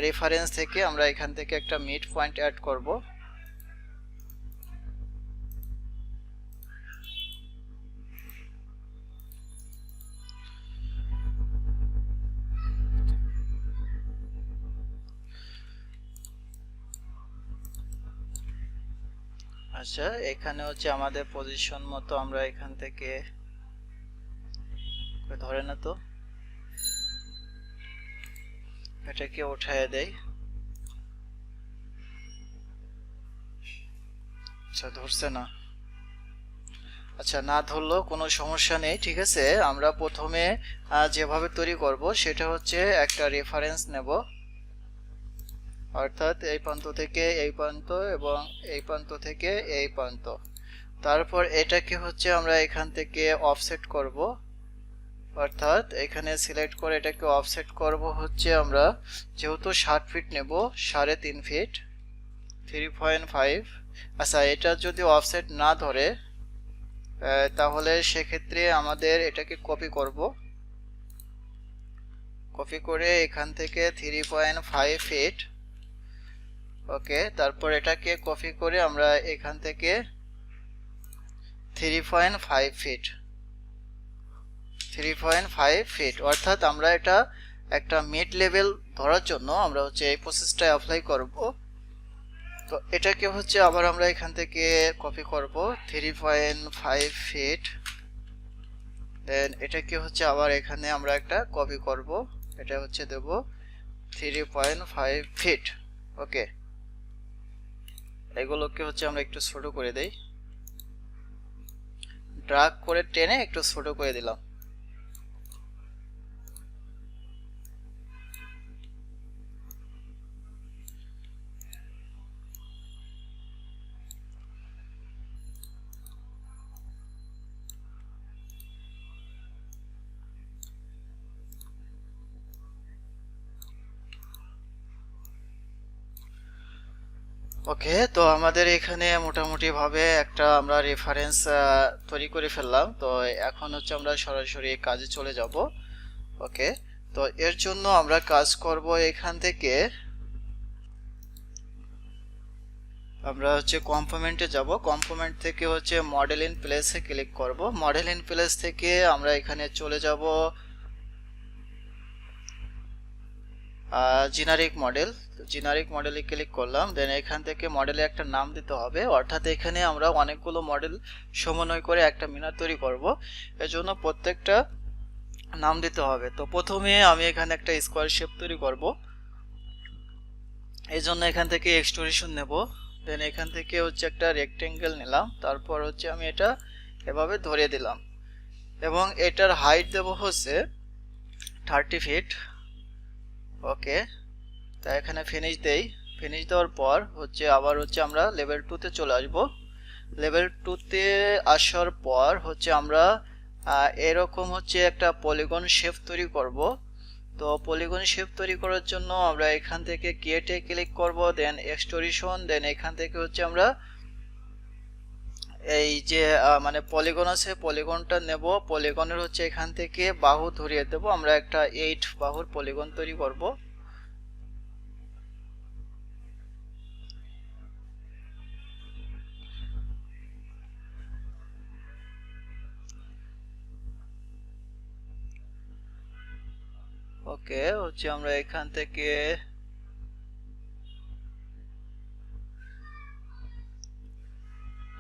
রেফারেন্স থেকে আমরা এখান থেকে একটা মিড পয়েন্ট অ্যাড করব। আচ্ছা, এখানে হচ্ছে আমাদের পজিশন মতো আমরা এখান থেকে ধরে না তো এটাকে উঠায় দেই। আচ্ছা, ধরছে না। আচ্ছা, না ধরলেও কোনো সমস্যা নেই, ঠিক আছে। আমরা প্রথমে যেভাবে তৈরি করব সেটা হচ্ছে একটা রেফারেন্স নেব, অর্থাৎ এই প্রান্ত থেকে এই প্রান্ত এবং এই প্রান্ত থেকে এই প্রান্ত। তারপর এটাকে হচ্ছে আমরা এখান থেকে অফসেট করব, অর্থাৎ এখানে সিলেক্ট করে এটাকে অফসেট করব হচ্ছে আমরা যেহেতু 60 ফিট নেব 3.5 ফিট 3.5। আচ্ছা, এটা যদি অফসেট না ধরে তাহলে সেক্ষেত্রে আমাদের এটাকে কপি করব। কপি করে এখান থেকে 3.5 ফিট। ওকে, তারপর এটাকে কপি করে আমরা এখান থেকে 3.5 ফিট 3.5 ফিট, অর্থাৎ আমরা এটা একটা মিড লেভেল ধরার জন্য আমরা হচ্ছে এই প্রসেসটা অ্যাপ্লাই করব। তো এটাকে হচ্ছে আবার আমরা এখান থেকে কপি করব 3.5 ফিট, দেন এটাকে হচ্ছে আবার এখানে আমরা একটা কপি করব, এটা হচ্ছে দেব 3.5 ফিট। ওকে, এগুলোকে হচ্ছে আমরা একটু ছোট করে দেই, ড্র্যাগ করে টেনে একটু ছোট করে দিলাম। ওকে, তো আমাদের এখানে মোটামুটি ভাবে একটা আমরা রেফারেন্স তৈরি করে ফেললাম। তো এখন হচ্ছে আমরা সরাসরি কাজে চলে যাব। ওকে, তো এর জন্য আমরা কাজ করব এখান থেকে আমরা হচ্ছে কম্পোনেন্টে যাব। কম্পোনেন্ট থেকে হচ্ছে মডেল ইন প্লেসে ক্লিক করব। মডেল ইন প্লেস থেকে আমরা এখানে চলে যাব জেনারিক মডেল। জেনারিক মডেলে ক্লিক করলাম, দেন এখান থেকে মডেলে একটা নাম দিতে হবে, অর্থাৎ এখানে আমরা অনেকগুলো মডেল সমন্বয় করে একটা মিনার তৈরি করব, এজন্য প্রত্যেকটা নাম দিতে হবে। তো প্রথমে আমি এখানে একটা স্কোয়ার শেপ তৈরি করব, এই জন্য এখান থেকে এক্সট্রুশন নেব, দেন এখান থেকে হচ্ছে একটা রেক্টেঙ্গেল নিলাম, তারপর হচ্ছে আমি এটা এভাবে ধরে দিলাম এবং এটার হাইট দেব হচ্ছে 30 ফিট। ওকে, তা এখানে ফিনিশ দেই। ফিনিশ দেওয়ার পর হচ্ছে আবার হচ্ছে আমরা লেভেল 2 তে চলে আসব। লেভেল 2 তে আসার পর হচ্ছে আমরা এরকম হচ্ছে একটা পলিগন শেপ তৈরি করব। তো পলিগন শেপ তৈরি করার জন্য আমরা এখান থেকে ক্রিয়েটে ক্লিক করব, দেন এক্সট্রুশন, দেন এখান থেকে হচ্ছে আমরা এই যে মানে পলিগন আছে পলিগনটা নেব। পলিগনের হচ্ছে এখান থেকে বাহু ধরিয়ে দেব, আমরা একটা 8 বাহুর পলিগন তৈরি করব। ওকে, হচ্ছে আমরা এখান থেকে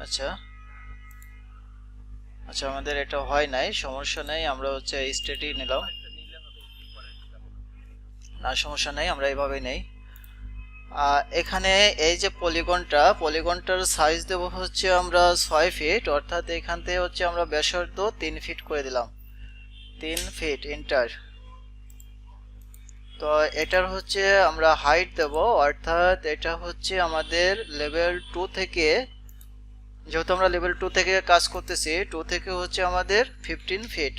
আচ্ছা আচ্ছা, আমাদের এটা হয় নাই, সমস্যা নেই, আমরা হচ্ছে স্টেটই নিলাম। না সমস্যা নেই, আমরা এইভাবেই নেই। এখানে এই যে পলিগনটার সাইজ দেব হচ্ছে আমরা 6 ফিট, অর্থাৎ এখান থেকে হচ্ছে আমরা ব্যাসার্ধ 3 ফিট করে দিলাম, 3 ফিট এন্টার। তো এটার হচ্ছে আমরা হাইট দেব, অর্থাৎ এটা হচ্ছে আমাদের লেভেল 2 থেকে, যেহেতু আমরা লেভেল 2 থেকে কাজ করতেছি, 2 থেকে হচ্ছে আমাদের 15 ফিট,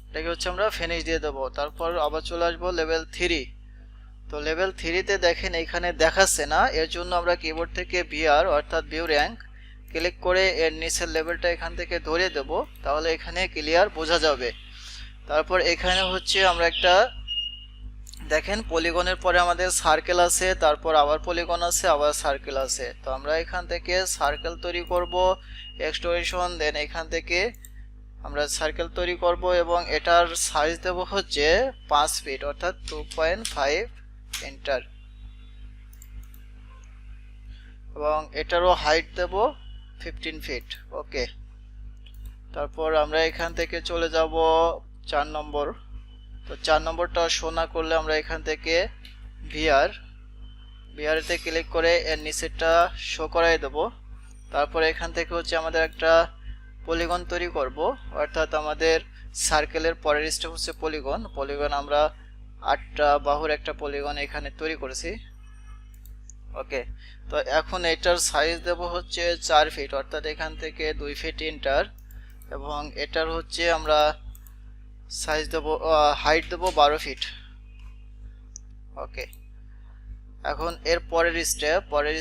এটাকে হচ্ছে আমরা ফিনিশ দিয়ে দেবো। তারপর আবার চলে আসবো লেভেল 3। তো লেভেল 3-তে দেখেন এখানে দেখাচ্ছে না, এর জন্য আমরা কিবোর্ড থেকে ভিআর অর্থাৎ ভিউ র্যাঙ্ক ক্লিক করে এর নিচের লেভেলটা এখান থেকে ধরিয়ে দেব, তাহলে এখানে ক্লিয়ার বোঝা যাবে। তারপর এখানে হচ্ছে আমরা একটা দেখেন পলিগনের পরে আমাদের সার্কেল আছে, তারপর আবার পলিগন আছে, আবার সার্কেল আছে। তো আমরা এখান থেকে সার্কেল তৈরি করব, এক্সটেনশন, দেন এখান থেকে আমরা সার্কেল তৈরি করব এবং এটার সাইজ দেব হচ্ছে 5 ফিট অর্থাৎ 2.5 এন্টার, এবং এটারও হাইট দেব 15 ফিট। ওকে, তারপর আমরা এখান থেকে চলে যাব 4 নম্বর। তো 4 নম্বরটা শো না করলে আমরা এখান থেকে ভিআরতে ক্লিক করে এর নিচেরটা শো করাই দেব। তারপর এখান থেকে হচ্ছে আমাদের একটা পলিগন তৈরি করব, অর্থাৎ আমাদের সার্কেলের পরের স্টেপ হচ্ছে পলিগন আমরা 8টা বাহুর একটা পলিগন এখানে তৈরি করেছি। ওকে, তো এখন এটার সাইজ দেব হচ্ছে 4 ফিট, অর্থাৎ এখান থেকে 2 ফিট এন্টার, এবং এটার হচ্ছে আমরা সাইজ দেব, হাইট দেব 12 ফিট। ওকে, এখন এর পরের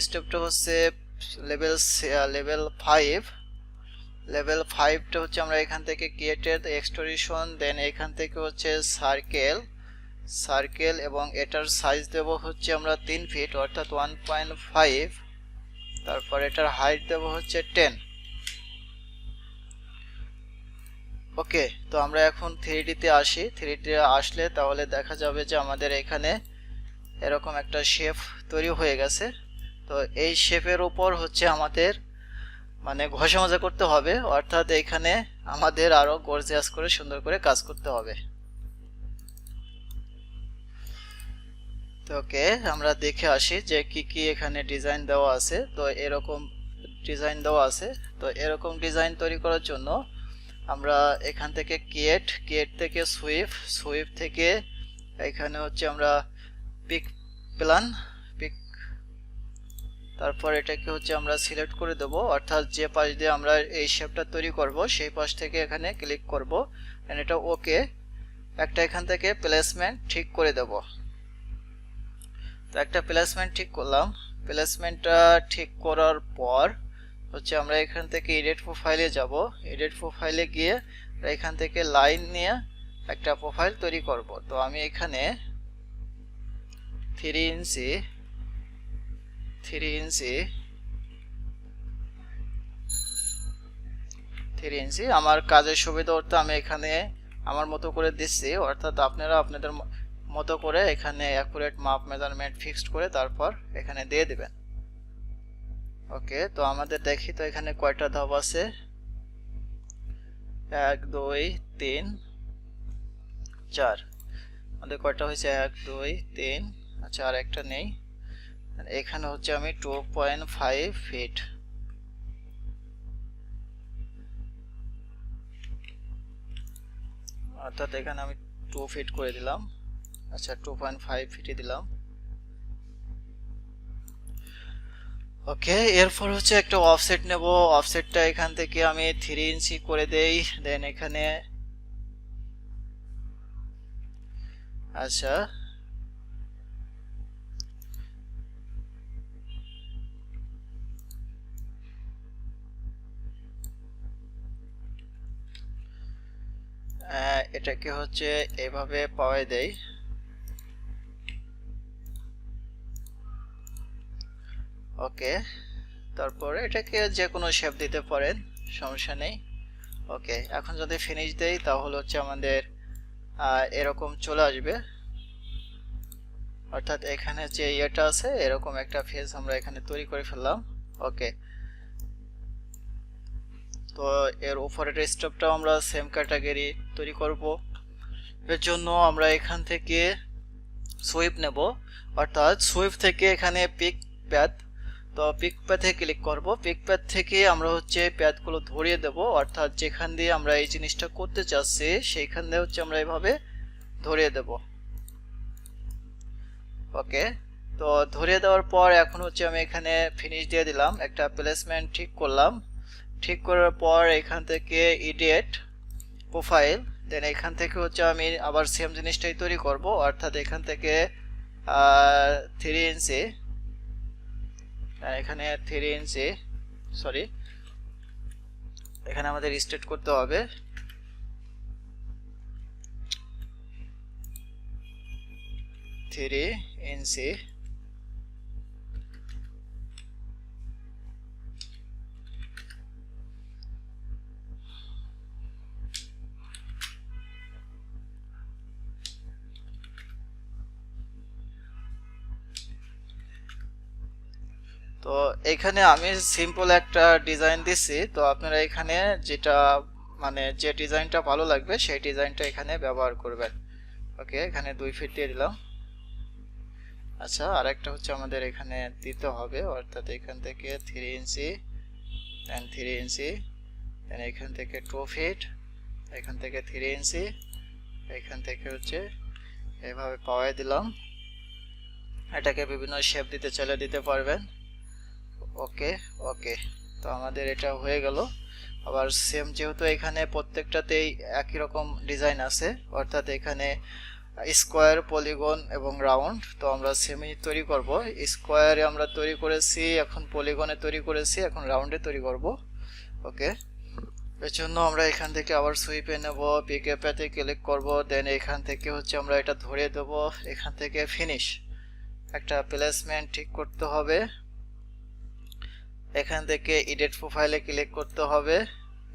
স্টেপটা হচ্ছে লেভেল 5। লেভেল 5টা হচ্ছে আমরা এখান থেকে ক্রিয়েটেড এক্সটেনশন, দেন এখান থেকে হচ্ছে সার্কেল এবং এটার সাইজ দেব হচ্ছে আমরা 3 ফিট অর্থাৎ 1.5। তারপর এটার হাইট দেব হচ্ছে 10। ওকে, তো আমরা এখন 3Dতে আসি। 3Dতে আসলে তাহলে দেখা যাবে যে আমাদের এখানে এরকম একটা শেপ তৈরি হয়ে গেছে। তো এই শেপের উপর হচ্ছে আমাদের মানে ঘষা মাজা করতে হবে, অর্থাৎ এখানে আমাদের আরো গর্জিয়াস করে সুন্দর করে কাজ করতে হবে। তো ওকে, আমরা দেখে আসি যে কি কি এখানে ডিজাইন দেওয়া আছে। তো এরকম ডিজাইন দেওয়া আছে। তো এরকম ডিজাইন তৈরি করার জন্য আমরা এখান থেকে ক্রিয়েট থেকে সুইফট থেকে এখানে হচ্ছে আমরা পিক প্ল্যান, তারপর এটাকে হচ্ছে আমরা সিলেক্ট করে দেব, অর্থাৎ যে পাশ দিয়ে আমরা এই শেপটা তৈরি করব সেই পাশ থেকে এখানে ক্লিক করব, এটা ওকে। একটা এখান থেকে প্লেসমেন্ট ঠিক করে দেব। তো একটা প্লেসমেন্ট ঠিক করলাম। প্লেসমেন্টটা ঠিক করার পর হচ্ছে আমরা এখান থেকে এডিট প্রোফাইলে যাব। এডিট প্রোফাইলে গিয়ে এখান থেকে লাইন নিয়ে একটা প্রোফাইল তৈরি করব। তো আমি এখানে 3 ইঞ্চি আমার কাজের সুবিধা অর্থে আমি এখানে আমার মতো করে দিচ্ছি, অর্থাৎ আপনারা আপনাদের মতো করে এখানে অ্যাকুরেট মাপ মেজারমেন্ট ফিক্সড করে তারপর এখানে দিয়ে দিবেন। ওকে, তো আমাদের দেখি তো এখানে কয়টা ধাপ আছে, 1 2 3 4। আমাদের কয়টা হয়েছে, 1 2 3। আচ্ছা, আর একটা নেই। এখানে হচ্ছে আমি 2.5 ফিট, অর্থাৎ এখানে আমি 2 ফিট করে দিলাম। আচ্ছা, 2.5 ফিটে দিলাম। ওকে, এরপর হচ্ছে একটা অফসেট নেব। অফসেটটা এখান থেকে আমি 3 ইঞ্চি করে দেই। দেন এখানে আচ্ছা এটাকে হচ্ছে এভাবে পাওয়াই দেই। ওকে, তারপর এটাকে যে কোনো শেপ দিতে পারেন, সমস্যা নেই। ওকে, এখন যদি ফিনিশ দেই তাহলে হচ্ছে আমাদের এরকম চলে আসবে, অর্থাৎ এখানে যে ইয়েটা আছে এরকম একটা ফেস আমরা এখানে তৈরি করে ফেললাম। ওকে, তো এর উপরের স্টেপটাও আমরা সেম ক্যাটাগরি তৈরি করব। এর জন্য আমরা এখান থেকে সুইপ নেব, অর্থাৎ সুইপ থেকে এখানে পিক প্যাথ, তো পিক প্যাথে ক্লিক করব। পিক প্যাথ থেকে আমরা হচ্ছে প্যাথগুলো ধরিয়ে দেব, অর্থাৎ যেখান দিয়ে আমরা এই জিনিসটা করতে চাচ্ছি সেইখান দিয়ে হচ্ছে আমরা এইভাবে ধরিয়ে দেব। ওকে, তো ধরিয়ে দেওয়ার পর এখন হচ্ছে আমি এখানে ফিনিশ দিয়ে দিলাম, একটা প্লেসমেন্ট ঠিক করলাম। ঠিক করার পর এখান থেকে এডিট প্রোফাইল, দেন এখান থেকে হচ্ছে আমি আবার সেম জিনিসটাই তৈরি করব, অর্থাৎ এখান থেকে 3 ইঞ্চি, এখানে 3 ইঞ্চি, সরি এখানে আমাদের স্টেট করতে হবে 3 ইঞ্চি। তো এখানে আমি সিম্পল একটা ডিজাইন দিছি, তো আপনারা এখানে যেটা মানে যে ডিজাইনটা ভালো লাগবে সেই ডিজাইনটা এখানে ব্যবহার করবেন। ওকে, এখানে 2 ফিট দিয়ে দিলাম। আচ্ছা, আরেকটা হচ্ছে আমাদের এখানে দিতে হবে, অর্থাৎ এখান থেকে 3 ইঞ্চি, দেন 3 ইঞ্চি, দেন এখান থেকে 2 ফিট, এখান থেকে 3 ইঞ্চি, এখান থেকে হচ্ছে এভাবে পাওয়াই দিলাম। এটাকে বিভিন্ন শেপ দিতে চাইলে দিতে পারবেন। ওকে ওকে, তো আমাদের এটা হয়ে গেল। আবার সেম যেহেতু এখানে প্রত্যেকটাতেই একই রকম ডিজাইন আছে, অর্থাৎ এখানে স্কোয়ার, পলিগন এবং রাউন্ড, তো আমরা সেমই তৈরি করব। স্কোয়ারে আমরা তৈরি করেছি, এখন পলিগনে তৈরি করেছি, এখন রাউন্ডে তৈরি করব। ওকে, এর জন্য আমরা এখান থেকে আবার সুইপে নেব, পিকে প্যাথে ক্লিক করব, দেন এখান থেকে হচ্ছে আমরা এটা ধরিয়ে দেব। এখান থেকে ফিনিশ, একটা প্লেসমেন্ট ঠিক করতে হবে। এখান থেকে এডিট প্রোফাইলে ক্লিক করতে হবে।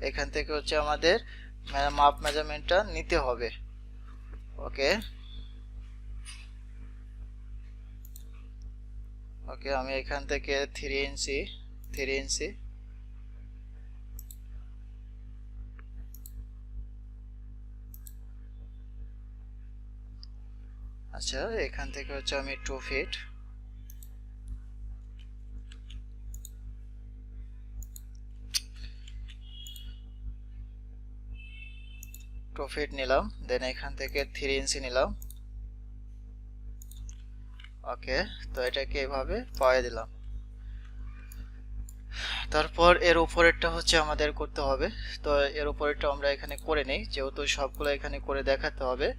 এখান থেকে হচ্ছে আমাদের মাপ মেজারমেন্টটা নিতে হবে। ওকে ওকে, আমি এখান থেকে 3 ইঞ্চি, 3 ইঞ্চি, আচ্ছা এখান থেকে হচ্ছে আমি 2 ফিট, 2 ফিট নিলাম, দেন এখান থেকে 3 ইঞ্চি নিলাম। ওকে, তো এটাকে এভাবে পাওয়া দিলাম। তারপর এর উপরেরটা হচ্ছে আমাদের করতে হবে, তো এর উপরেরটা আমরা এখানে করে নেই, যেহেতু সবগুলো এখানে করে দেখাতে হবে।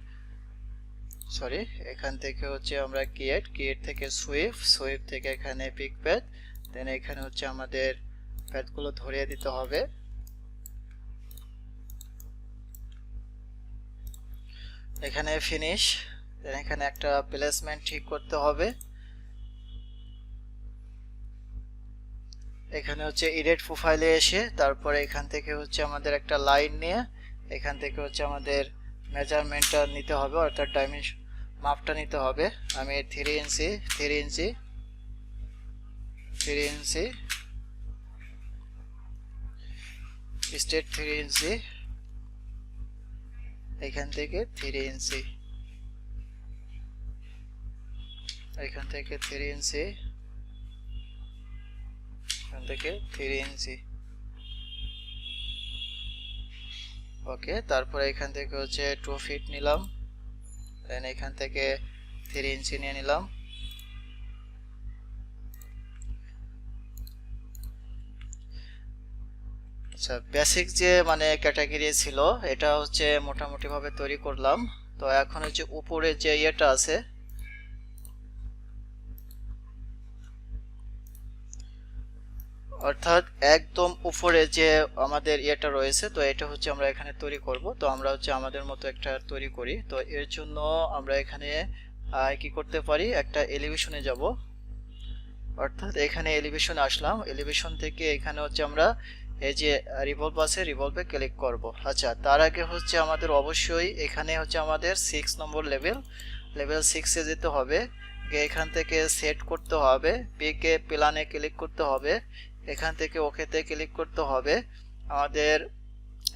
সরি, এখান থেকে হচ্ছে আমরা ক্রিয়েট থেকে সুইপ থেকে এখানে পিক প্যাথ, দেন এখানে হচ্ছে আমাদের প্যাথগুলো ধরিয়ে দিতে হবে। এখানে ফিনিশ, দেন এখানে একটা প্লেসমেন্ট ঠিক করতে হবে। এখানে হচ্ছে এডিট প্রোফাইলে এসে তারপরে এখান থেকে হচ্ছে আমাদের একটা লাইন নিয়ে এখান থেকে হচ্ছে আমাদের মেজারমেন্টটা নিতে হবে, অর্থাৎ ডাইমেনশন মাপটা নিতে হবে। আমি 3 ইঞ্চি, 3 ইঞ্চি, 3 ইঞ্চি, স্টেট 3 ইঞ্চি, এখান থেকে 3 ইঞ্চি, এখান থেকে 3 ইঞ্চি, এখান থেকে 3 ইঞ্চি। ওকে, তারপরে এখান থেকে হচ্ছে 2 ফিট নিলাম, দেন এখান থেকে 3 ইঞ্চি নিয়ে নিলাম। আচ্ছা, বেসিক যে মানে ক্যাটাগরি ছিল এটা হচ্ছে মোটামুটি ভাবে তৈরি করলাম। তো এখন হচ্ছে উপরে যে ইয়েটা আছে, অর্থাৎ একদম উপরে যে আমাদের ইয়েটা রয়েছে, তো এটা হচ্ছে আমরা এখানে তৈরি করব। তো আমরা হচ্ছে আমাদের মতো একটা তৈরি করি, তো এর জন্য আমরা এখানে কি করতে পারি, একটা এলিভেশনে যাব, অর্থাৎ এখানে এলিভেশন আসলাম, এলিভেশন থেকে এখানে হচ্ছে আমরা এই যে রিভলভ আছে, রিভলভে ক্লিক করব। আচ্ছা, তার আগে হচ্ছে আমাদের অবশ্যই এখানে হচ্ছে আমাদের 6 নম্বর লেভেল 6-এ যেতে হবে। এখান থেকে সেট করতে হবে, পিকে প্ল্যানে ক্লিক করতে হবে, এখান থেকে ওকেতে ক্লিক করতে হবে। আমাদের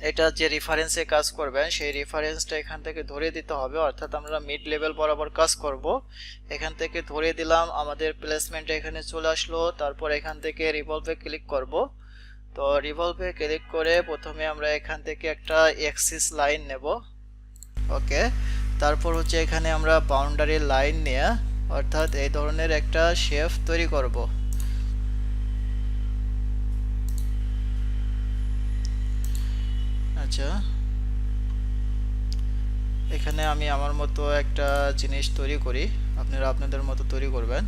এটা যে রেফারেন্সে কাজ করবেন সেই রেফারেন্সটা এখান থেকে ধরে দিতে হবে, অর্থাৎ আমরা মিড লেভেল বরাবর কাজ করব। এখান থেকে ধরে দিলাম, আমাদের প্লেসমেন্ট এখানে চলে আসলো। তারপর এখান থেকে রিভলভে ক্লিক করব। তো রিভলভে ক্লিক করে প্রথমে আমরা এখান থেকে একটা এক্সিস লাইন নেব। ওকে, তারপর হচ্ছে এখানে আমরা বাউন্ডারি লাইন নিয়ে অর্থাৎ এই ধরনের একটা শেপ তৈরি করব। আচ্ছা, এখানে আমি আমার মতো একটা জিনিস তৈরি করি, আপনারা আপনাদের মতো তৈরি করবেন।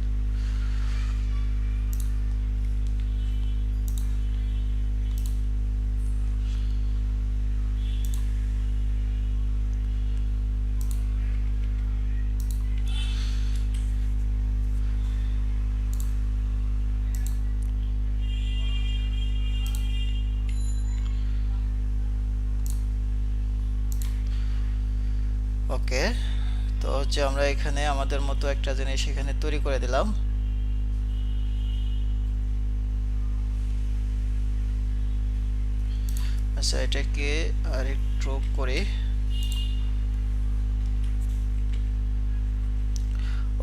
ওকে, তো হচ্ছে আমরা এখানে আমাদের মতো একটা জিনিস এখানে তৈরি করে দিলাম। আচ্ছা, এটাকে আরেকটু করি।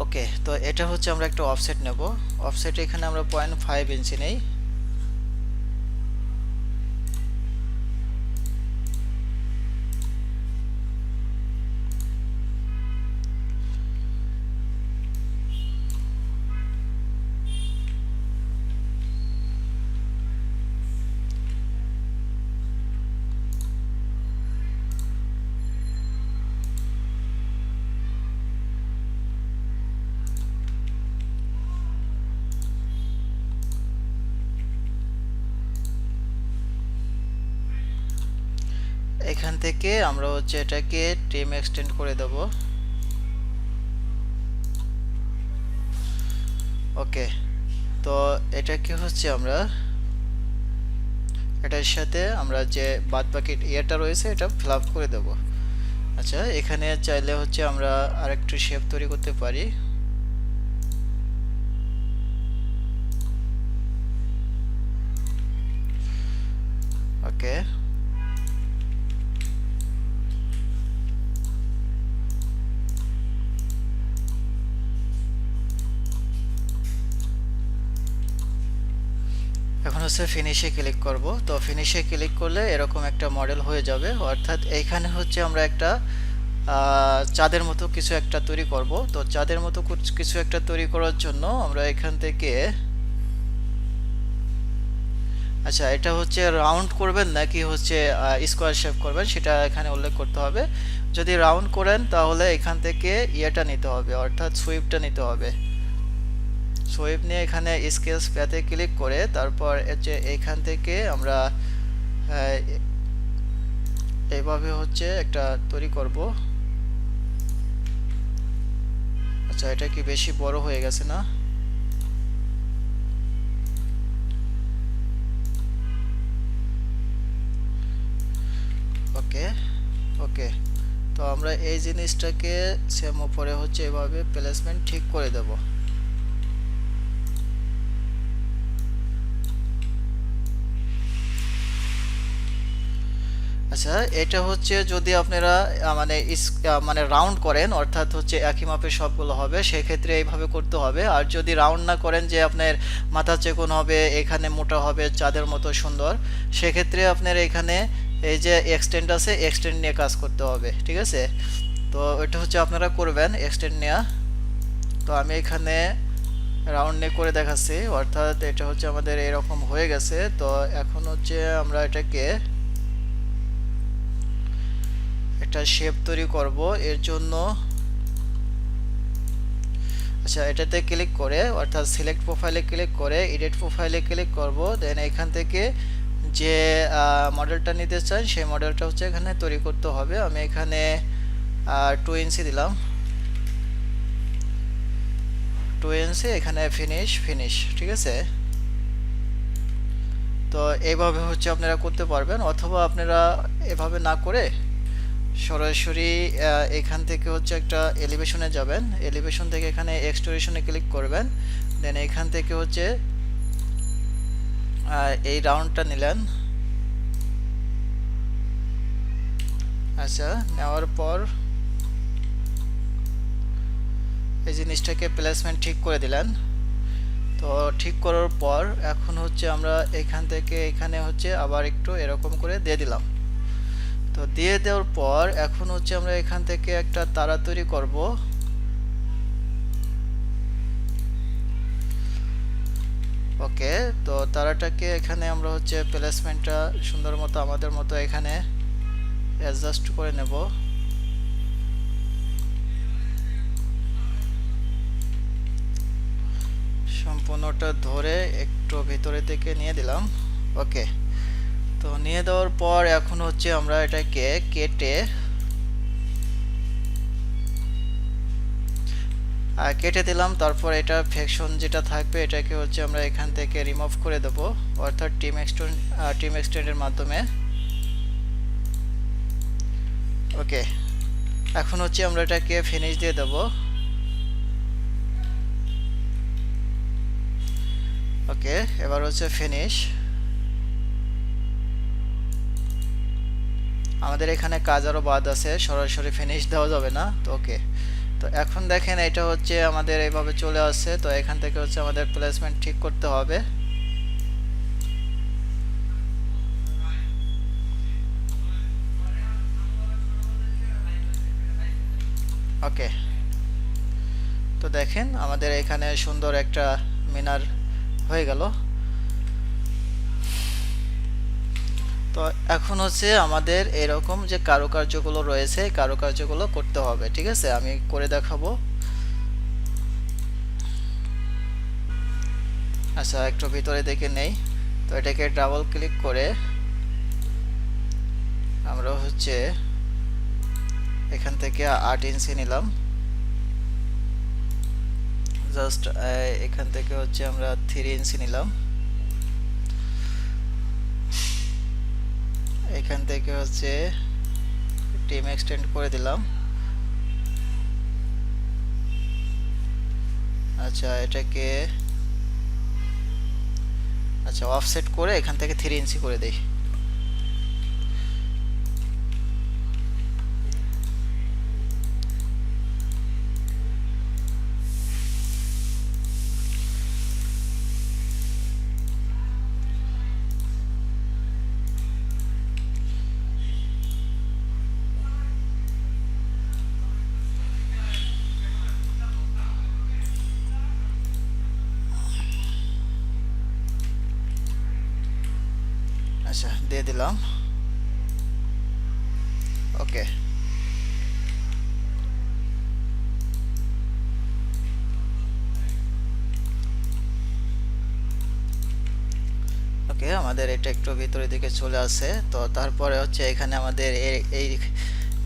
ওকে, তো এটা হচ্ছে আমরা একটা অফসেট নেব। অফসেট এখানে আমরা 0.5 ইঞ্চি নেই। এখান থেকে আমরা হচ্ছে এটাকে ট্রিম এক্সটেন্ড করে দেব। ওকে, তো এটাকে হচ্ছে আমরা এটার সাথে আমরা যে বাদবাকি ইয়েটা রয়েছে এটা ফিল আপ করে দেব। আচ্ছা, এখানে চাইলে হচ্ছে আমরা আরেকটু শেপ তৈরি করতে পারি। ওকে, এখন হচ্ছে ফিনিশে ক্লিক করব। তো ফিনিশে ক্লিক করলে এরকম একটা মডেল হয়ে যাবে, অর্থাৎ এইখানে হচ্ছে আমরা একটা চাঁদের মতো কিছু একটা তৈরি করব। তো চাঁদের মতো কিছু একটা তৈরি করার জন্য আমরা এখান থেকে আচ্ছা, এটা হচ্ছে রাউন্ড করবেন নাকি হচ্ছে স্কোয়ার শেপ করবেন সেটা এখানে উল্লেখ করতে হবে। যদি রাউন্ড করেন তাহলে এখান থেকে ইয়েটা নিতে হবে, অর্থাৎ সুইপটা নিতে হবে। সুইপ নিয়ে এখানে স্কেচ প্যাতে ক্লিক করে তারপর হচ্ছে এইখান থেকে আমরা এইভাবে হচ্ছে একটা তৈরি করব। আচ্ছা, এটা কি বেশি বড় হয়ে গেছে না? ওকে, ওকে, তো আমরা এই জিনিসটাকে সেম উপরে হচ্ছে এভাবে প্লেসমেন্ট ঠিক করে দেব। আচ্ছা, এটা হচ্ছে যদি আপনারা মানে রাউন্ড করেন, অর্থাৎ হচ্ছে একই মাপের সবগুলো হবে, সেক্ষেত্রে এইভাবে করতে হবে। আর যদি রাউন্ড না করেন, যে আপনার মাথা চিকন হবে, এখানে মোটা হবে চাঁদের মতো সুন্দর, সেক্ষেত্রে আপনার এখানে এই যে এক্সটেন্ড আছে, এক্সটেন্ড নিয়ে কাজ করতে হবে। ঠিক আছে, তো এটা হচ্ছে আপনারা করবেন এক্সটেন্ড নেওয়া। তো আমি এখানে রাউন্ড নিয়ে করে দেখাচ্ছি, অর্থাৎ এটা হচ্ছে আমাদের এরকম হয়ে গেছে। তো এখন হচ্ছে আমরা এটাকে একটা শেপ তৈরি করব। এর জন্য আচ্ছা, এটাতে ক্লিক করে অর্থাৎ সিলেক্ট প্রোফাইলে ক্লিক করে এডিট প্রোফাইলে ক্লিক করব। দেন এখান থেকে যে মডেলটা নিতে চান সেই মডেলটা হচ্ছে এখানে তৈরি করতে হবে। আমি এখানে 2 ইঞ্চি দিলাম, 2 ইঞ্চি, এখানে ফিনিশ। ঠিক আছে, তো এইভাবে হচ্ছে আপনারা করতে পারবেন, অথবা আপনারা এভাবে না করে সরাসরি এখান থেকে হচ্ছে একটা এলিভেশনে যাবেন, এলিভেশন থেকে এখানে এক্সট্রুশনে ক্লিক করবেন, দেন এখান থেকে হচ্ছে এই রাউন্ডটা নিলেন। আচ্ছা, নেওয়ার পর এই জিনিসটাকে প্লেসমেন্ট ঠিক করে দিলেন। তো ঠিক করার পর এখন হচ্ছে আমরা এখান থেকে এখানে হচ্ছে আবার একটু এরকম করে দিয়ে দিলাম। তো দিয়ে দেওয়ার পর এখন হচ্ছে আমরা এখান থেকে একটা তারা তৈরি করব। ওকে, তো তারাটাকে এখানে আমরা হচ্ছে প্লেসমেন্টটা সুন্দর মতো আমাদের মতো এখানে অ্যাডজাস্ট করে নেব। সম্পূর্ণটা ধরে একটু ভিতরে থেকে নিয়ে দিলাম। ওকে, তো নিয়ে দেওয়ার পর এখন হচ্ছে আমরা এটাকে কেটে কেটে দিলাম। তারপর এটা ফ্যাকশন যেটা থাকবে এটাকে হচ্ছে আমরা এখান থেকে রিমুভ করে দেব, অর্থাৎ টিম এক্সটেন্ডের মাধ্যমে। ওকে, এখন হচ্ছে আমরা এটাকে ফিনিশ দিয়ে দেব। ওকে, এবার হচ্ছে ফিনিশ। আমাদের এখানে কাজ আরও বাদ আছে, সরাসরি ফিনিশ দেওয়া যাবে না। তো ওকে, তো এখন দেখেন এটা হচ্ছে আমাদের এইভাবে চলে আসছে। তো এখান থেকে হচ্ছে আমাদের প্লেসমেন্ট ঠিক করতে হবে। ওকে, তো দেখেন আমাদের এখানে সুন্দর একটা মিনার হয়ে গেল। তো এখন হচ্ছে আমাদের এরকম যে কারুকার্যগুলো রয়েছে কারুকার্যগুলো করতে হবে। ঠিক আছে, আমি করে দেখাবো। আচ্ছা, একটু ভিতরে দেখে নেই। তো এটাকে ডাবল ক্লিক করে আমরা হচ্ছে এখান থেকে 8 ইঞ্চি নিলাম। জাস্ট এখান থেকে হচ্ছে আমরা 3 ইঞ্চি নিলাম। এখান থেকে হচ্ছে টিম এক্সটেন্ড করে দিলাম। আচ্ছা, এটাকে আচ্ছা অফসেট করে এখান থেকে 3 ইঞ্চি করে দেই। আচ্ছা, দিয়ে দিলাম। ওকে, ওকে, আমাদের এটা একটু ভিতরের দিকে চলে আসে। তো তারপরে হচ্ছে এখানে আমাদের এই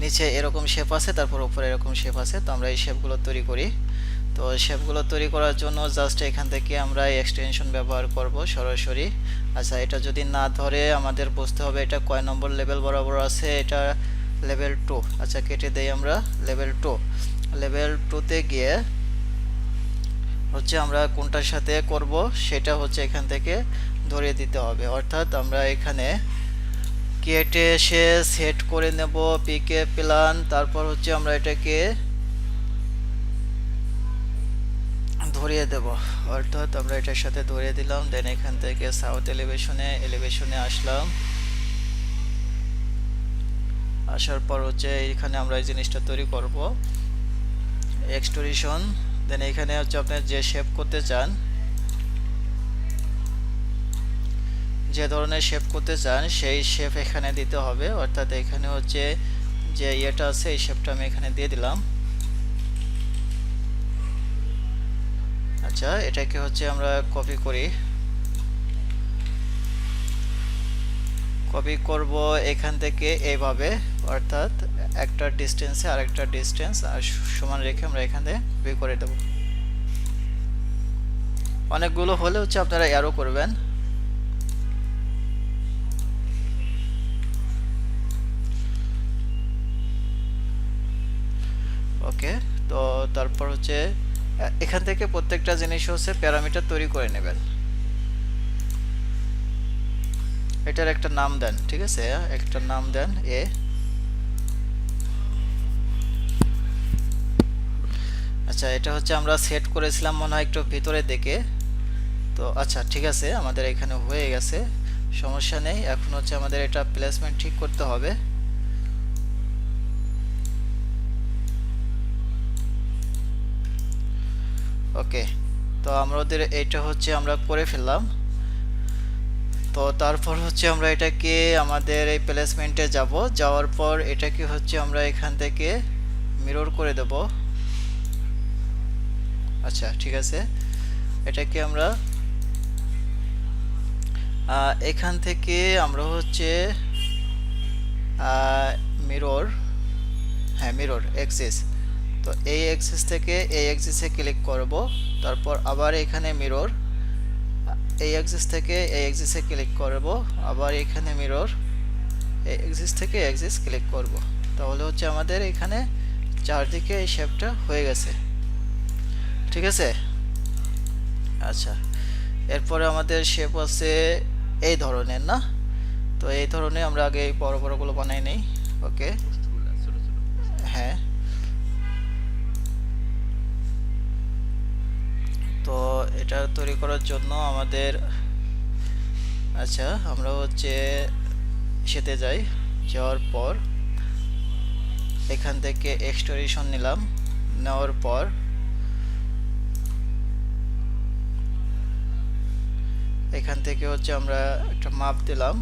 নিচে এরকম শেপ আছে, তারপর উপরে এরকম শেপ আছে। তো আমরা এই শেপগুলো তৈরি করি। তো শেপগুলো তৈরি করার জন্য জাস্ট এখান থেকে আমরা এক্সটেনশন ব্যবহার করব সরাসরি। আচ্ছা, এটা যদি না ধরে আমাদের বুঝতে হবে এটা কয় নম্বর লেভেল বরাবর আছে। এটা লেভেল 2। আচ্ছা, কেটে দেই আমরা লেভেল 2। লেভেল 2তে গিয়ে হচ্ছে আমরা কোনটার সাথে করব সেটা হচ্ছে এখান থেকে ধরিয়ে দিতে হবে। অর্থাৎ আমরা এখানে কেটে এসে সেট করে নেব পিকে প্ল্যান। তারপর হচ্ছে আমরা এটাকে ধরিয়ে দেব, অর্থাৎ আমরা এটার সাথে ধরিয়ে দিলাম। দেন এখান থেকে সাউথ এলিভেশনে আসলাম। আসার পর হচ্ছে এখানে আমরা এই জিনিসটা তৈরি করব, এক্সট্রুশন। দেন এখানে হচ্ছে আপনি যে শেপ করতে চান, যে ধরনের শেপ করতে চান সেই শেপ এখানে দিতে হবে। অর্থাৎ এখানে হচ্ছে যে ইয়েটা আছে এই শেপটা আমি এখানে দিয়ে দিলাম। আচ্ছা, এটাকে হচ্ছে আমরা কপি করি। কপি করব এখান থেকে এইভাবে, অর্থাৎ একটা ডিস্টেন্সে আরেকটা ডিস্টেন্স আর সমান রেখে আমরা এখানে কপি করে দেব। অনেকগুলো হলে হচ্ছে আপনারা অ্যারো করবেন। ওকে। তো তারপর হচ্ছে এখান থেকে প্রত্যেকটা জিনিস হচ্ছে প্যারামিটার তৈরি করে নেবেন। এটার একটা নাম দেন, ঠিক আছে, একটা নাম দেন এ। আচ্ছা, এটা হচ্ছে আমরা সেট করেছিলাম মনে হয় একটু ভিতরে দিকে। তো আচ্ছা ঠিক আছে, আমাদের এখানে হয়ে গেছে, সমস্যা নেই। এখন হচ্ছে আমাদের এটা প্লেসমেন্ট ঠিক করতে হবে। ওকে, তো আমাদের এইটা হচ্ছে আমরা করে ফেললাম। তো তারপর হচ্ছে আমরা এটাকে আমাদের এই প্লেসমেন্টে যাব, যাওয়ার পর এটাকে হচ্ছে আমরা এখান থেকে মিরর করে দেব। আচ্ছা ঠিক আছে, এটাকে আমরা এখান থেকে আমরা হচ্ছে মিরর, হ্যাঁ মিরর এক্সিস। তো এই এক্সিস থেকে এই এক্সিসে ক্লিক করব, তারপর আবার এখানে মিরর, এই এক্সিস থেকে এই এক্সিসে ক্লিক করব, আবার এখানে মিরর, এই এক্সিস থেকে এক্সিস ক্লিক করব। তাহলে হচ্ছে আমাদের এখানে চারদিকে এই শেপটা হয়ে গেছে, ঠিক আছে। আচ্ছা, এরপরে আমাদের শেপ আছে এই ধরনের না, তো এই ধরনের আমরা আগে এই বড় বড়গুলো বানাই নেই। ওকে, হ্যাঁ। তো এটা তৈরি করার জন্য আমাদের, আচ্ছা আমরা হচ্ছে সেতে যাই, যাওয়ার পর এখান থেকে এক্সটেনশন নিলাম, নেওয়ার পর এখান থেকে হচ্ছে আমরা একটা মাপ দিলাম।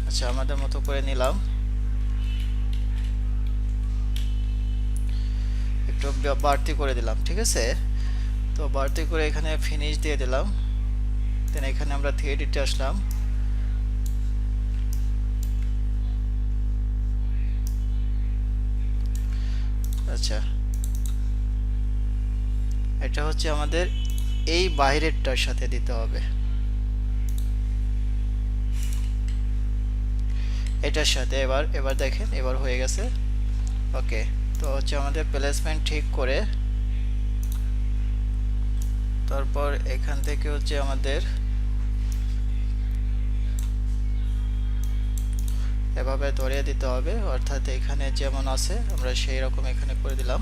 আচ্ছা, আমাদের মতো করে নিলাম, একটু বাড়তি করে দিলাম, ঠিক আছে। তো বাড়তি করে এখানে ফিনিশ দিয়ে দিলাম, দেন এখানে আমরা 3D-তে আসলাম। আচ্ছা, এটা হচ্ছে আমাদের এই বাইরেরটার সাথে দিতে হবে, এটার সাথে। এবার এবার দেখেন, এবার হয়ে গেছে। ওকে, তো হচ্ছে আমাদের প্লেসমেন্ট ঠিক করে তারপর এখান থেকে হচ্ছে আমাদের এভাবে ধরিয়ে দিতে হবে, অর্থাৎ এখানে যেমন আছে আমরা সেই রকম এখানে করে দিলাম।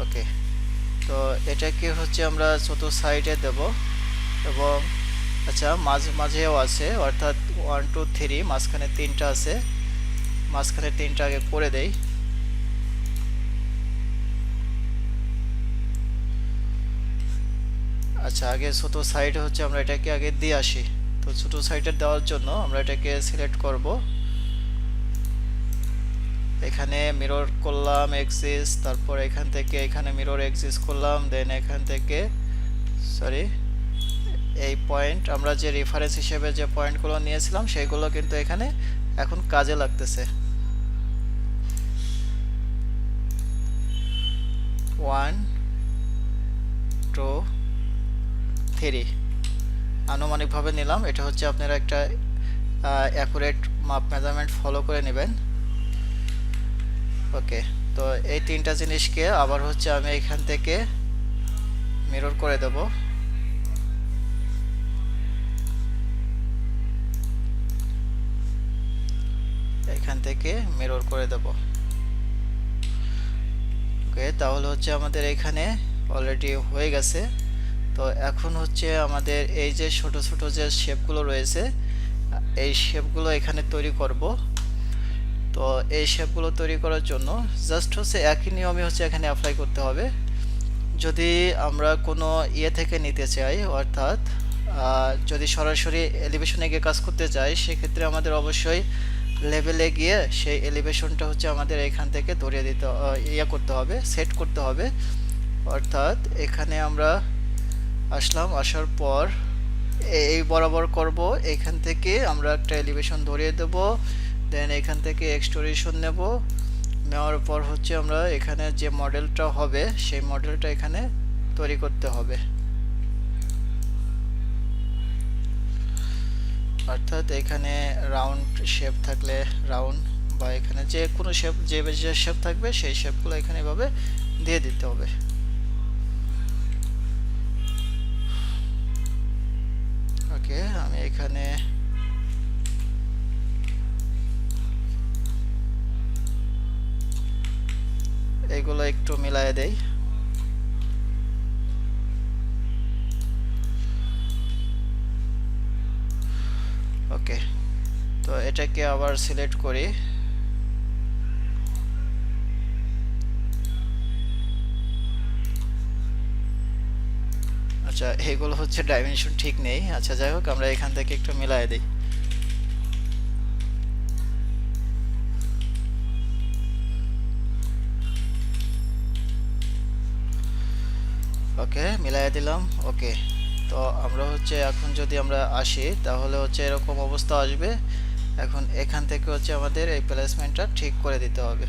ওকে, তো এটাকে হচ্ছে আমরা চতুর্থ সাইডে দেব, এবং আচ্ছা মাঝেও আছে, অর্থাৎ 1 2 3 মাঝখানে 3টা আছে, মাঝখানে 3টা আগে করে দেই। আচ্ছা, আগে ছোট সাইড হচ্ছে আমরা এটাকে আগে দিয়ে আসি। তো ছোট সাইডে দেওয়ার জন্য আমরা এটাকে সিলেক্ট করব, এখানে মিরর করলাম এক্সিস, তারপর এখান থেকে এখানে মিরর এক্সিস করলাম, দেন এখান থেকে সরি এই পয়েন্ট আমরা যে রেফারেন্স হিসেবে যে পয়েন্টগুলো নিয়েছিলাম সেইগুলো কিন্তু এখানে এখন কাজে লাগতেছে। 1 2 3 আনুমানিকভাবে নিলাম, এটা হচ্ছে আপনারা একটা অ্যাকুরেট মাপ মেজারমেন্ট ফলো করে নেবেন। ওকে, তো এই 3টা জিনিসকে আবার হচ্ছে আমি এখান থেকে মিরর করে দেব। এখান থেকে মিরর করে দেব। ওকে, তাহলে হচ্ছে আমাদের এখানে অলরেডি হয়ে গেছে। তো এখন হচ্ছে আমাদের এই যে ছোট ছোট যে শেপগুলো রয়েছে, এই শেপগুলো এখানে তৈরি করব। তো এই শেপগুলো তৈরি করার জন্য জাস্ট হচ্ছে একই নিয়মে হচ্ছে এখানে অ্যাপ্লাই করতে হবে। যদি আমরা কোনো ইয়ে থেকে নিতে চাই, অর্থাৎ যদি সরাসরি এলিভেশনে গিয়ে কাজ করতে চাই, সেক্ষেত্রে আমাদের অবশ্যই লেভেলে গিয়ে সেই এলিভেশনটা হচ্ছে আমাদের এখান থেকে ধরিয়ে দিতে ইয়ে করতে হবে, সেট করতে হবে। অর্থাৎ এখানে আমরা আসলাম, আসার পর এই বরাবর করব, এখান থেকে আমরা একটা এলিভেশন ধরিয়ে দেব, দেন এখান থেকে এক্সটেনশন নেব, নেওয়ার পর হচ্ছে আমরা এখানে যে মডেলটা হবে সেই মডেলটা এখানে তৈরি করতে হবে। অর্থাৎ এখানে রাউন্ড শেপ থাকলে রাউন্ড, বা এখানে যে কোনো শেপ, যে শেপ থাকবে সেই শেপগুলো এখানে এভাবে দিয়ে দিতে হবে। ওকে, আমি এখানে এইগুলো একটু মিলায়ে দেই। ওকে, তো এটাকে আবার সিলেক্ট করি। আচ্ছা, এগুলো হচ্ছে ডাইমেনশন ঠিক নেই। আচ্ছা, যাই হোক, আমরা এখান থেকে একটু মিলায়ে দিই। ওকে, মিলায়ে দিলাম। ওকে, তো আমরা হচ্ছে এখন যদি আমরা আসি তাহলে হচ্ছে এরকম অবস্থা আসবে। এখন এখান থেকে হচ্ছে আমাদের এই প্লেসমেন্টটা ঠিক করে দিতে হবে।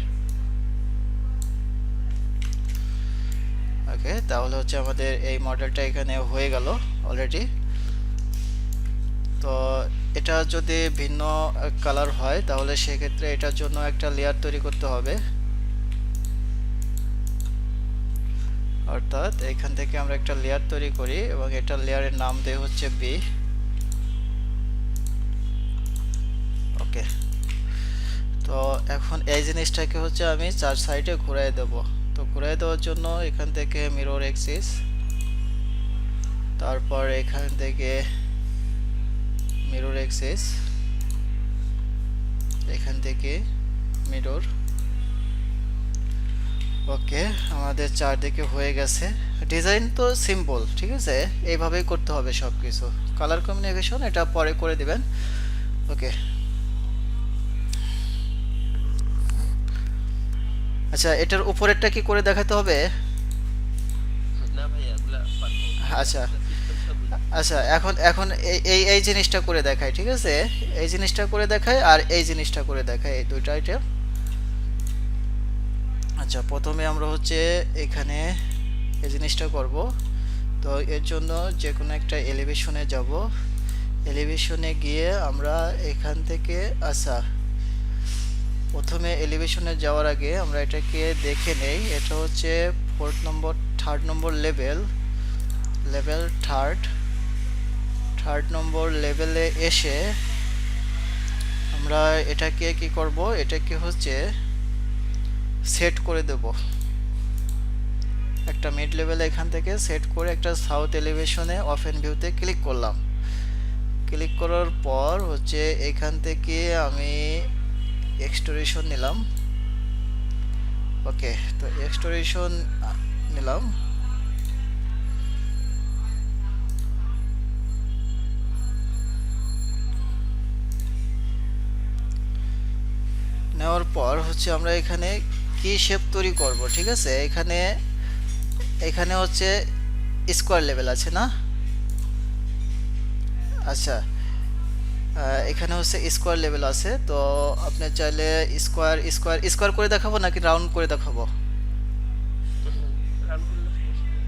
ওকে, তাহলে হচ্ছে আমাদের এই মডেলটা এখানে হয়ে গেল অলরেডি। তো এটা যদি ভিন্ন কালার হয় তাহলে সেক্ষেত্রে এটার জন্য একটা লেয়ার তৈরি করতে হবে। অর্থাৎ এখান থেকে আমরা একটা লেয়ার তৈরি করি এবং এটা লেয়ারের নাম দেই হচ্ছে বি। ওকে, তো এখন এই জিনিসটাকে হচ্ছে আমি চার সাইডে ঘুরাই দেব। তো ঘুরাই দেওয়ার জন্য এখান থেকে মিরর এক্সিস, তারপর এখান থেকে মিরর এক্সিস, এখান থেকে মিরর। ওকে, আমাদের চারদিকে হয়ে গেছে। ডিজাইন তো সিম্পল, ঠিক আছে, এইভাবেই করতে হবে সব কিছু। কালার কম্বিনেশন এটা পরে করে দিবেন। ওকে, আচ্ছা, এটার উপরেরটা কি করে দেখাতে হবে? না ভাই, এগুলা পারবো। আচ্ছা সিস্টেমটা বুঝি। আচ্ছা, এখন এখন এই এই এই জিনিসটা করে দেখাই, ঠিক আছে, এই জিনিসটা করে দেখাই আর এই জিনিসটা করে দেখাই, এই দুইটা আইটেম। আচ্ছা, প্রথমে আমরা হচ্ছে এখানে এই জিনিসটা করব। তো এর জন্য যে কোনো একটা এলিভেশনে যাব। এলিভেশনে গিয়ে আমরা এখান থেকে, আচ্ছা, প্রথমে এলিভেশনে যাওয়ার আগে আমরা এটাকে দেখে নেই। এটা হচ্ছে third number level, third number লেভেলে এসে আমরা এটাকে কি করব, এটাকে হচ্ছে সেট করে দেব একটা মিড লেভেলে। এখান থেকে সেট করে একটা সাউথ এলিভেশনে অফেন ভিউতে ক্লিক করলাম। ক্লিক করার পর হচ্ছে এখান থেকে আমি এক্সটোরেশন নিলাম। ওকে, তো এক্সটোরেশন নিলাম। নেওয়ার পর হচ্ছে আমরা এখানে কি শেপ তৈরি করব, ঠিক আছে, এখানে এখানে হচ্ছে স্কোয়ার লেভেল আছে না? আচ্ছা, এখানে হচ্ছে স্কোয়ার লেভেল আছে। তো আপনি চাইলে স্কোয়ার স্কোয়ার স্কোয়ার করে দেখাবো নাকি রাউন্ড করে দেখাবো? রান করলে সমস্যা নেই।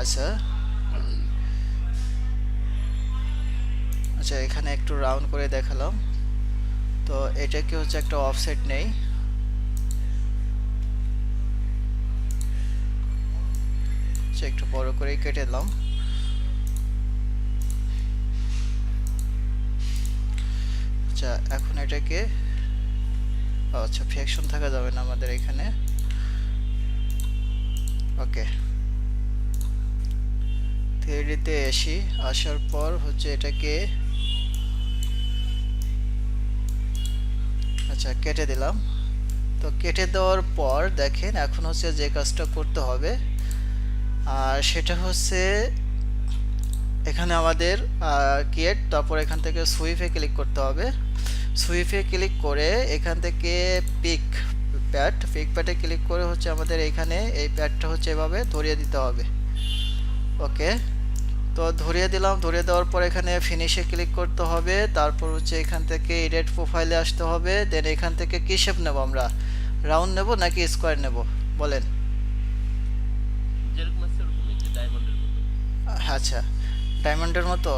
আচ্ছা আচ্ছা, এখানে একটু রাউন্ড করে দেখালাম। তো এটাকে হচ্ছে একটা অফসেট নেই। আচ্ছা, একটু বড় করে কেটে দিলাম। আচ্ছা, এখন এটাকে, আচ্ছা, ফ্র্যাকশন থাকা যাবে না আমাদের এখানে। ওকে, 3D-তে আসার পর হচ্ছে এটাকে, আচ্ছা, কেটে দিলাম। তো কেটে দেওয়ার পর দেখেন এখন হচ্ছে যে কাজটা করতে হবে, আর সেটা হচ্ছে এখানে আমাদের ক্রিয়েট, তারপর এখান থেকে সুইফে ক্লিক করতে হবে। সুইফে ক্লিক করে এখান থেকে পিক প্যাডে ক্লিক করে হচ্ছে আমাদের এখানে এই প্যাডটা হচ্ছে এভাবে ধরিয়ে দিতে হবে। ওকে, তো ধরিয়ে দিলাম। ধরিয়ে দেওয়ার পর এখানে ফিনিশে ক্লিক করতে হবে। তারপর হচ্ছে এখান থেকে এডিট প্রোফাইলে আসতে হবে। দেন এখান থেকে কি শেপ নেব আমরা, রাউন্ড নেব নাকি স্কোয়ার নেব বলেন? যেরকম আছে ওরকমই, যে ডায়মন্ডের মতো। আচ্ছা, ডায়মন্ডের মতো।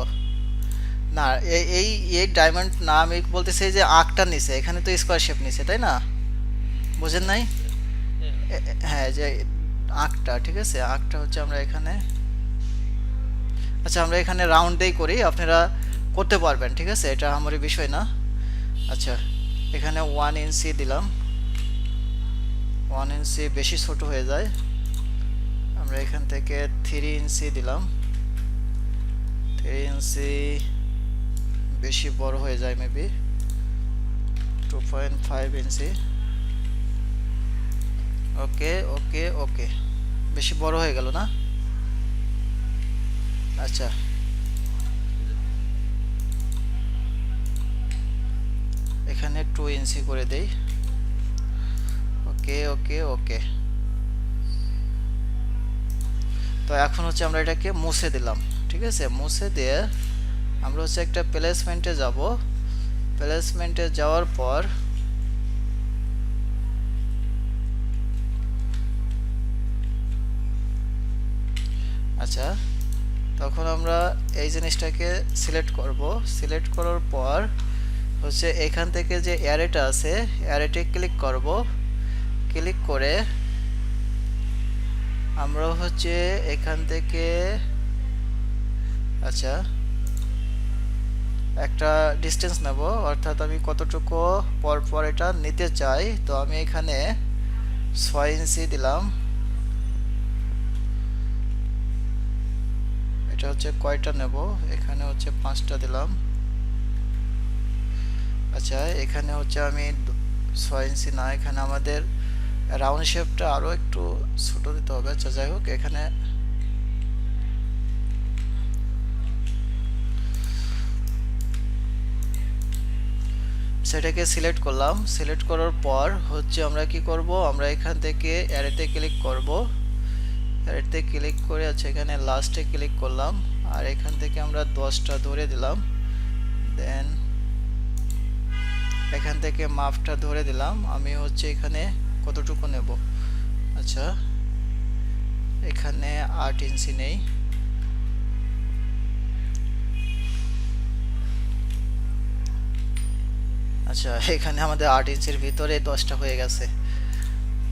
না, এই এই এই ডায়মন্ড না, আমি বলতেছি যে আঁকটা নিচে, এখানে তো স্কোয়ার শেপ নিচে, তাই না? বুঝেন নাই? হ্যাঁ হ্যাঁ, যে আঁকটা, ঠিক আছে, আঁকটা হচ্ছে আমরা এখানে, আচ্ছা আমরা এখানে রাউন্ডেই করি, আপনারা করতে পারবেন, ঠিক আছে, এটা আমারই বিষয় না। আচ্ছা, এখানে 1 ইঞ্চি দিলাম, 1 ইঞ্চি বেশি ছোট হয়ে যায়, আমরা এখান থেকে 3 ইঞ্চি দিলাম, 3 ইঞ্চি বেশি বড় হয়ে যায় মেবি, 2.5 ইঞ্চি। ওকে ওকে ওকে, বেশি বড় হয়ে গেল না? আচ্ছা, এখানে 2 ইঞ্চি করে দেই। ওকে ওকে ওকে, তো এখন হচ্ছে আমরা এটাকে মুছে দিলাম, ঠিক আছে, মুছে দিয়ে আমরা হচ্ছে একটা প্লেসমেন্টে যাব, প্লেসমেন্টে যাওয়ার পর আচ্ছা, তখন আমরা এই জিনিসটাকে সিলেক্ট করব, সিলেক্ট করার পর হচ্ছে এখান থেকে যে অ্যারেটা আছে, অ্যারেটে ক্লিক করব, ক্লিক করে আমরা হচ্ছে এখান থেকে আচ্ছা একটা ডিস্টেন্স নেব, অর্থাৎ আমি কতটুকু পর পর এটা নিতে চাই, তো আমি এখানে 6 ইঞ্চি দিলাম। এটা হচ্ছে কয়টা নেব, এখানে হচ্ছে 5টা দিলাম। আচ্ছা, এখানে হচ্ছে আমি 6 ইঞ্চি না, এখানে আমাদের রাউন্ড শেপটা আরো একটু ছোট দিতে হবে। আচ্ছা যাই হোক, এখানে সেটাকে সিলেক্ট করলাম, সিলেক্ট করার পর হচ্ছে আমরা কি করব, আমরা এখান থেকে অ্যারেতে ক্লিক করব, অ্যারেতে ক্লিক করে আচ্ছা এখানে লাস্টে ক্লিক করলাম, আর এখান থেকে আমরা 10টা ধরে দিলাম, দেন এখান থেকে মাপটা ধরে দিলাম, আমি হচ্ছে এখানে কতটুকু নেব, আচ্ছা এখানে 8 ইঞ্চি নেই, আচ্ছা এখানে আমাদের 8 ইঞ্চির ভিতরে 10টা হয়ে গেছে।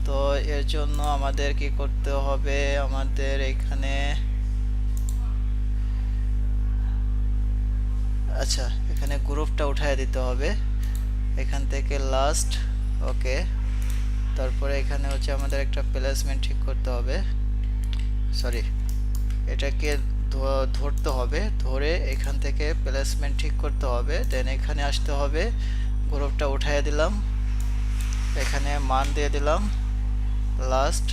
তো এর জন্য আমাদের কি করতে হবে, আমাদের এখানে আচ্ছা এখানে গ্রুপটা উঠায় দিতে হবে, এখান থেকে লাস্ট, ওকে, তারপরে এখানে হচ্ছে আমাদের একটা প্লেসমেন্ট ঠিক করতে হবে, সরি এটাকে ধরতে হবে, ধরে এখান থেকে প্লেসমেন্ট ঠিক করতে হবে, দেন এখানে আসতে হবে, গ্রুপটা উঠায় দিলাম, এখানে মান দিয়ে দিলাম লাস্ট,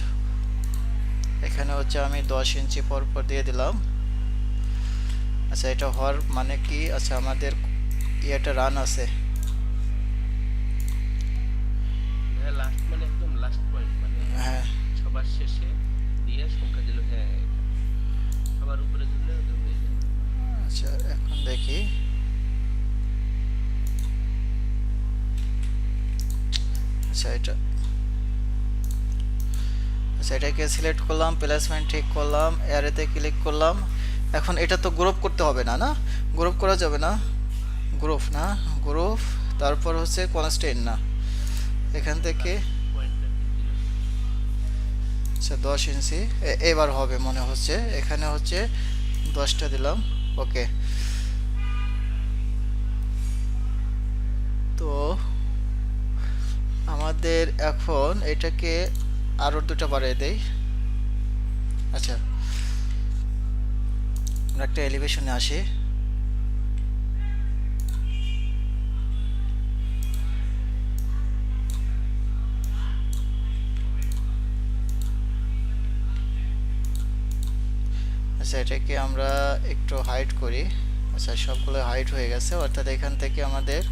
এখানে হচ্ছে আমি 10 ইঞ্চি পর পর দিয়ে দিলাম। আচ্ছা এটা হওয়ার মানে কি, আচ্ছা আমাদের ইয়েটা রান আছে, হ্যাঁ লাস্ট মানে একদম লাস্ট পয়েন্ট মানে হ্যাঁ সবার শেষে দিয়ে সংখ্যা দিল, হ্যাঁ এটা সবার উপরে দিলে হয়ে যায়। আচ্ছা এখন দেখি, আচ্ছা এটা আচ্ছা এটাকে সিলেক্ট করলাম, প্লেসমেন্ট ঠিক করলাম, অ্যারেতে ক্লিক করলাম, এখন এটা তো গ্রুপ করতে হবে না, না গ্রুপ করা যাবে না, গ্রুপ না, গ্রুপ তারপর হচ্ছে কনস্ট্যান্ট না, এখান থেকে পয়েন্টটা দিল, আচ্ছা 10 ইঞ্চি এবার হবে মনে হচ্ছে, এখানে হচ্ছে 10টা দিলাম, ওকে। তো আমাদের এখন এটাকে আরো 2টা বাড়িয়ে দেই, আচ্ছা আমরা একটা এলিভেশনে আসি, আচ্ছা এটাকে আমরা একটু হাইট করি, আচ্ছা সবগুলো হাইট হয়ে গেছে, অর্থাৎ এখান থেকে আমাদের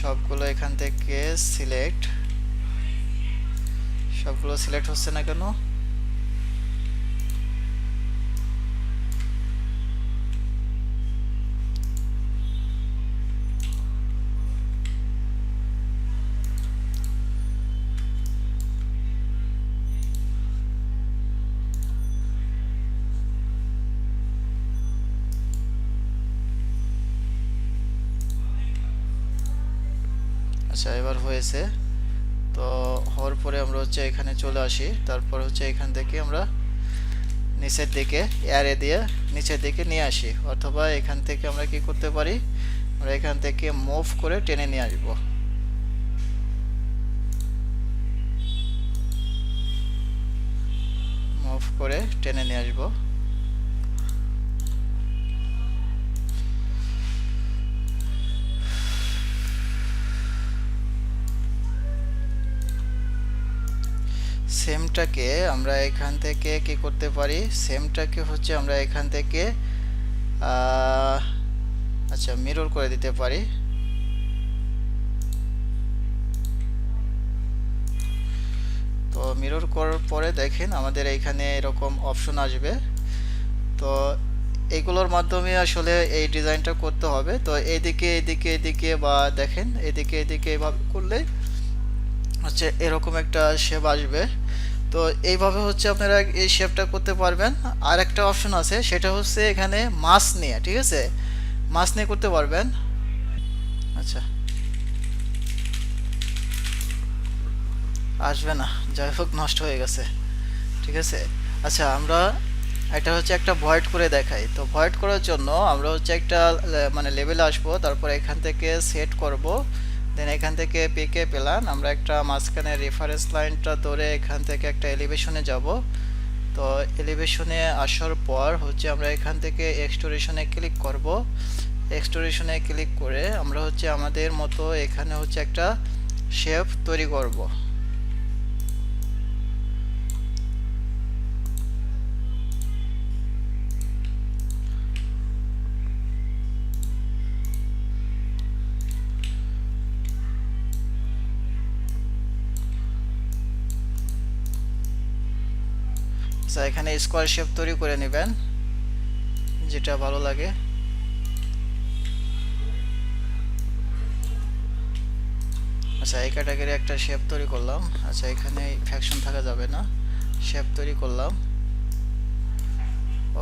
সবগুলো এখান থেকে সিলেক্ট, সবগুলো সিলেক্ট হচ্ছে না কেন, আচ্ছা এবার হয়েছে। তো হওয়ার পরে আমরা হচ্ছে এখানে চলে আসি, তারপর হচ্ছে এখান থেকে আমরা নিচের দিকে এয়ারে দিয়ে নিচের দিকে নিয়ে আসি, অথবা এখান থেকে আমরা কি করতে পারি, আমরা এখান থেকে মুভ করে টেনে নিয়ে আসবো। মুভ করে টেনে নিয়ে আসবো। সেমটাকে আমরা এখান থেকে কি করতে পারি, সেমটাকে হচ্ছে আমরা এখান থেকে আচ্ছা মিরর করে দিতে পারি। তো মিরর করার পরে দেখেন আমাদের এইখানে এরকম অপশন আসবে। তো এইগুলোর মাধ্যমে আসলে এই ডিজাইনটা করতে হবে। তো এইদিকে এদিকে এদিকে বা দেখেন এদিকে এদিকে এইভাবে করলে হচ্ছে এরকম একটা শেপ আসবে। তো এইভাবে হচ্ছে আপনারা এই শেপটা করতে পারবেন। আর একটা অপশন আছে, সেটা হচ্ছে এখানে মাছ নিয়ে, ঠিক আছে, মাছ নিয়ে করতে পারবেন। আচ্ছা আসবে না, যাই হোক নষ্ট হয়ে গেছে, ঠিক আছে। আচ্ছা আমরা এটা হচ্ছে একটা ভয়েড করে দেখাই। তো ভয়েড করার জন্য আমরা হচ্ছে একটা মানে লেভেলে আসবো, তারপর এখান থেকে সেট করব, দেন এখান থেকে পিকে প্ল্যান আমরা একটা মাঝখানে রেফারেন্স লাইনটা ধরে এখান থেকে একটা এলিভেশনে যাব। তো এলিভেশনে আসার পর হচ্ছে আমরা এখান থেকে এক্সটোরেশনে ক্লিক করব। এক্সটোরেশনে ক্লিক করে আমরা হচ্ছে আমাদের মতো এখানে হচ্ছে একটা শেপ তৈরি করব। আচ্ছা এখানে স্কোয়ার শেপ তৈরি করে নেবেন, যেটা ভালো লাগে। আচ্ছা এই ক্যাটাগরি একটা শেপ তৈরি করলাম। আচ্ছা এখানে ফ্যাকশন থাকা যাবে না, শেপ তৈরি করলাম,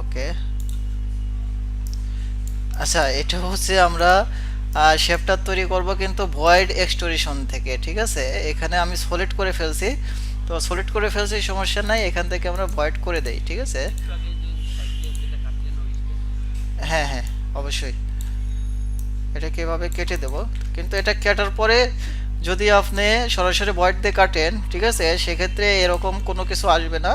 ওকে। আচ্ছা এটা হচ্ছে আমরা শেপটা তৈরি করব কিন্তু ভয়েড এক্সটোরেশন থেকে, ঠিক আছে। এখানে আমি সলিড করে ফেলছি, তো সলিড করে ফেলছি সমস্যা নাই, এখান থেকে আমরা ভয়েড করে দেই, ঠিক আছে। একটু আগে যে সাইড দিয়ে যেটা কাটলেন ওই স্টেপ। হ্যাঁ হ্যাঁ অবশ্যই এটাকে এভাবে কেটে দেব। কিন্তু এটা কাটার পরে যদি আপনি সরাসরি ভয়েড দিয়ে কাটেন, ঠিক আছে, সেক্ষেত্রে এরকম কোনো কিছু আসবে না।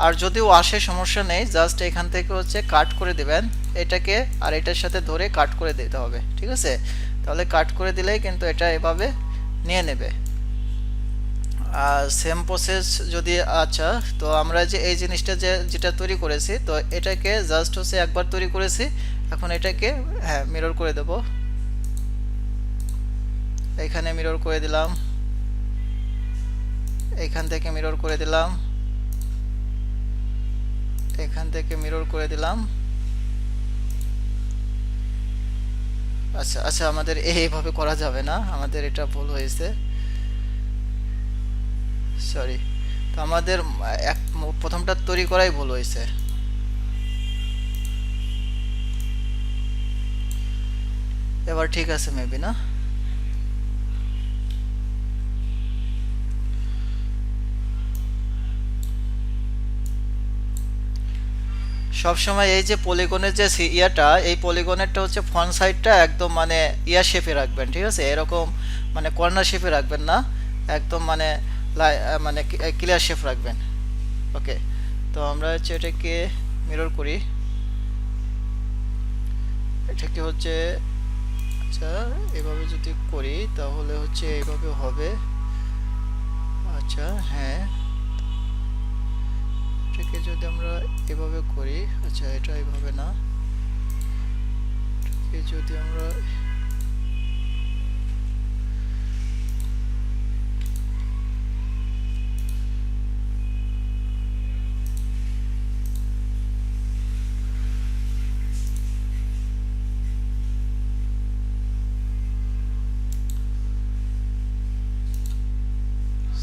আর যদিও আসে সমস্যা নেই, জাস্ট এখান থেকে হচ্ছে কাট করে দেবেন এটাকে, আর এটার সাথে ধরে কাট করে দিতে হবে, ঠিক আছে। তাহলে কাট করে দিলেই কিন্তু এটা এভাবে নিয়ে নেবে। আর সেম প্রসেস যদি, আচ্ছা তো আমরা যে এই জিনিসটা যেটা তৈরি করেছি, তো এটাকে জাস্ট হচ্ছে একবার তৈরি করেছি, এখন এটাকে হ্যাঁ মিরর করে দেব। এখানে মিরর করে দিলাম, এখান থেকে মিরর করে দিলাম, এখান থেকে মিরর করে দিলাম। আচ্ছা আচ্ছা আমাদের এইভাবে করা যাবে না, আমাদের এটা ভুল হয়েছে, সরি। তো আমাদের প্রথমটা তৈরি করাই ভুল হয়েছে। এবার ঠিক আছে মেবি না। সবসময় এই যে পলিগনের যে ইয়াটা, এই পলিগনেরটা হচ্ছে ফ্রন্ট সাইডটা একদম মানে ইয়া শেপে রাখবেন, ঠিক আছে, এরকম মানে কর্নার শেপে রাখবেন না, একদম মানে মানে ক্লিয়ার শেপ রাখবেন, ওকে। তো আমরা হচ্ছে এটাকে মিরর করি, এটাকে হচ্ছে আচ্ছা এভাবে যদি করি তাহলে হচ্ছে এইভাবে হবে। আচ্ছা হ্যাঁ এটাকে যদি আমরা এভাবে করি, আচ্ছা এটা এভাবে না, এটাকে যদি আমরা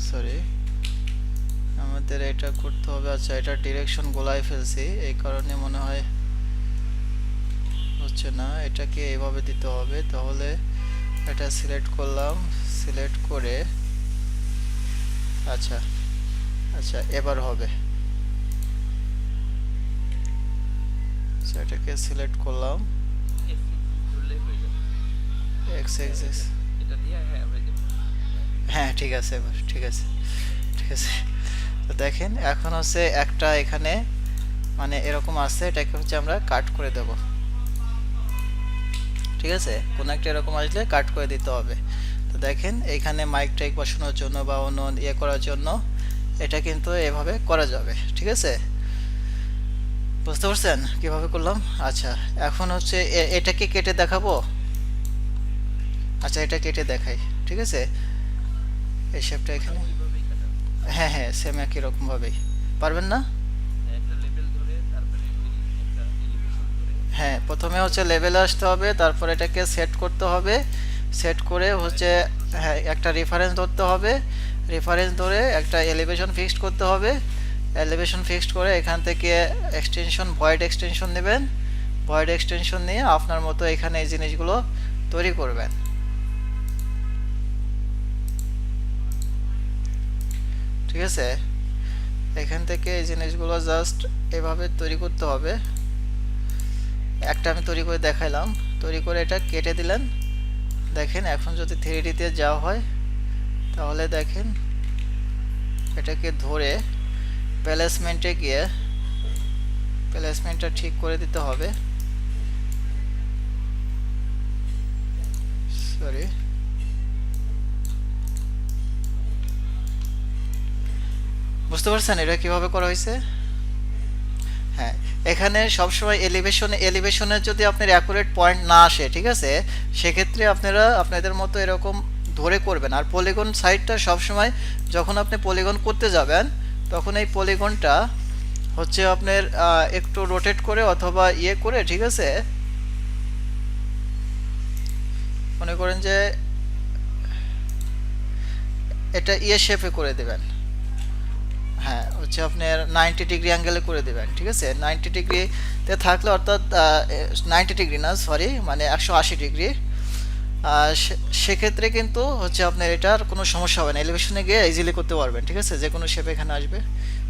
সরি আমাদের এটা করতে হবে। আচ্ছা এটা ডিরেকশন গোলায় ফেলছি, এই কারণে মনে হয় হচ্ছে না, এটাকে এভাবে দিতে হবে। তাহলে এটা সিলেক্ট করলাম, সিলেক্ট করে আচ্ছা আচ্ছা এবার হবে। আচ্ছা এটাকে সিলেক্ট করলাম, ধরলেই হয়ে যাবে। X axis. এটা দিয়ে হ্যাঁ হয়ে যাবে। হ্যাঁ ঠিক আছে, এবার ঠিক আছে ঠিক আছে। তো দেখেন এখন হচ্ছে একটা এখানে মানে এরকম আছে, এটাকে হচ্ছে আমরা কাট করে দেব। ঠিক আছে, কোনো একটা এরকম আসলে কাট করে দিতে হবে। তো দেখেন এইখানে মাইক টাইক বসানোর জন্য বা অন্য ইয়ে করার জন্য এটা কিন্তু এভাবে করা যাবে। ঠিক আছে, বুঝতে পারছেন কিভাবে করলাম? আচ্ছা এখন হচ্ছে এটাকে কেটে দেখাবো। আচ্ছা এটা কেটে দেখাই, ঠিক আছে। এই শেপটা এখানে, ওইভাবেই কাটাবো। হ্যাঁ হ্যাঁ সেম একই রকম ভাবেই। পারবেন না? হ্যাঁ, একটা লেভেল ধরে তারপরে ওই একটা এলিভেশন ধরে হ্যাঁ প্রথমে হচ্ছে লেভেলে আসতে হবে, তারপর এটাকে সেট করতে হবে, সেট করে হচ্ছে হ্যাঁ একটা রেফারেন্স ধরতে হবে, রেফারেন্স ধরে একটা এলিভেশন ফিক্সড করতে হবে, এলিভেশন ফিক্সড করে এখান থেকে এক্সটেনশন ভয়েড এক্সটেনশন নেবেন, ভয়েড এক্সটেনশন নিয়ে আপনার মতো এখানে এই জিনিসগুলো তৈরি করবেন। ঠিক আছে, এখান থেকে এই জিনিসগুলো জাস্ট এভাবে তৈরি করতে হবে। একটা আমি তৈরি করে দেখাইলাম, তৈরি করে এটা কেটে দিলেন। দেখেন এখন যদি 3D-তে যাওয়া হয় তাহলে দেখেন এটাকে ধরে প্লেসমেন্টে গিয়ে প্লেসমেন্টটা ঠিক করে দিতে হবে। সরি, বুঝতে পারছেন এটা কিভাবে করা হয়েছে? হ্যাঁ এখানে সবসময় এলিভেশনের যদি আপনার অ্যাকুরেট পয়েন্ট না আসে, ঠিক আছে, সেক্ষেত্রে আপনারা আপনাদের মতো এরকম ধরে করবেন। আর পলিগন সাইডটা সবসময় যখন আপনি পলিগন করতে যাবেন তখন এই পলিগনটা হচ্ছে আপনার একটু রোটেট করে অথবা ইয়ে করে, ঠিক আছে, মনে করেন যে এটা ইয়ে শেপে করে দেবেন। হ্যাঁ হচ্ছে আপনার 90 ডিগ্রি অ্যাঙ্গেলে করে দেবেন। ঠিক আছে, 90 ডিগ্রিতে থাকলে অর্থাৎ 90 ডিগ্রি না সরি মানে 180 ডিগ্রি, সেক্ষেত্রে কিন্তু হচ্ছে আপনার এটার কোনো সমস্যা হবে না, এলিভেশনে গিয়ে ইজিলি করতে পারবেন। ঠিক আছে, যে কোনো শেপ এখানে আসবে।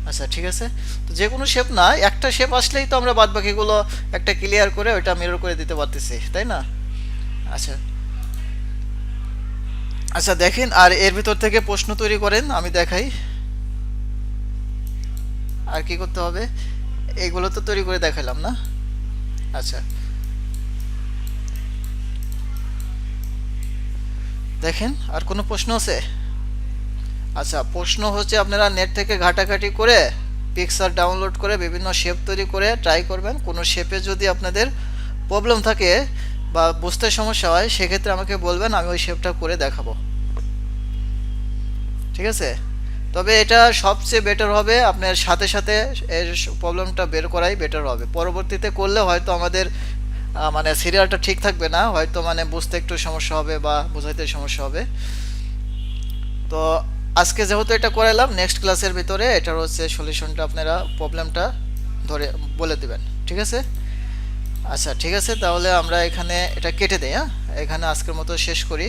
আচ্ছা ঠিক আছে, তো যে কোনো শেপ না, একটা শেপ আসলেই তো আমরা বাদ বাকিগুলো একটা ক্লিয়ার করে ওইটা মিরর করে দিতে পারতেছি, তাই না? আচ্ছা আচ্ছা দেখেন, আর এর ভিতর থেকে প্রশ্ন তৈরি করেন, আমি দেখাই। আর কি করতে হবে, এগুলো তো তৈরি করে দেখালাম না? আচ্ছা দেখেন আর কোনো প্রশ্ন আছে? আচ্ছা প্রশ্ন হচ্ছে আপনারা নেট থেকে ঘাটাঘাটি করে পিকচার ডাউনলোড করে বিভিন্ন শেপ তৈরি করে ট্রাই করবেন। কোনো শেপে যদি আপনাদের প্রবলেম থাকে বা বুঝতে সমস্যা হয় সেক্ষেত্রে আমাকে বলবেন, আমি ওই শেপটা করে দেখাবো। ঠিক আছে, তবে এটা সবচেয়ে বেটার হবে আপনার সাথে সাথে এর প্রবলেমটা বের করাই বেটার হবে। পরবর্তীতে করলে হয়তো আমাদের মানে সিরিয়ালটা ঠিক থাকবে না, হয়তো মানে বুঝতে একটু সমস্যা হবে বা বোঝাইতে সমস্যা হবে। তো আজকে যেহেতু এটা করাইলাম, নেক্সট ক্লাসের ভিতরে এটার হচ্ছে সলিউশনটা আপনারা প্রবলেমটা ধরে বলে দিবেন। ঠিক আছে, আচ্ছা ঠিক আছে, তাহলে আমরা এখানে এটা কেটে দিই। হ্যাঁ এখানে আজকের মতো শেষ করি।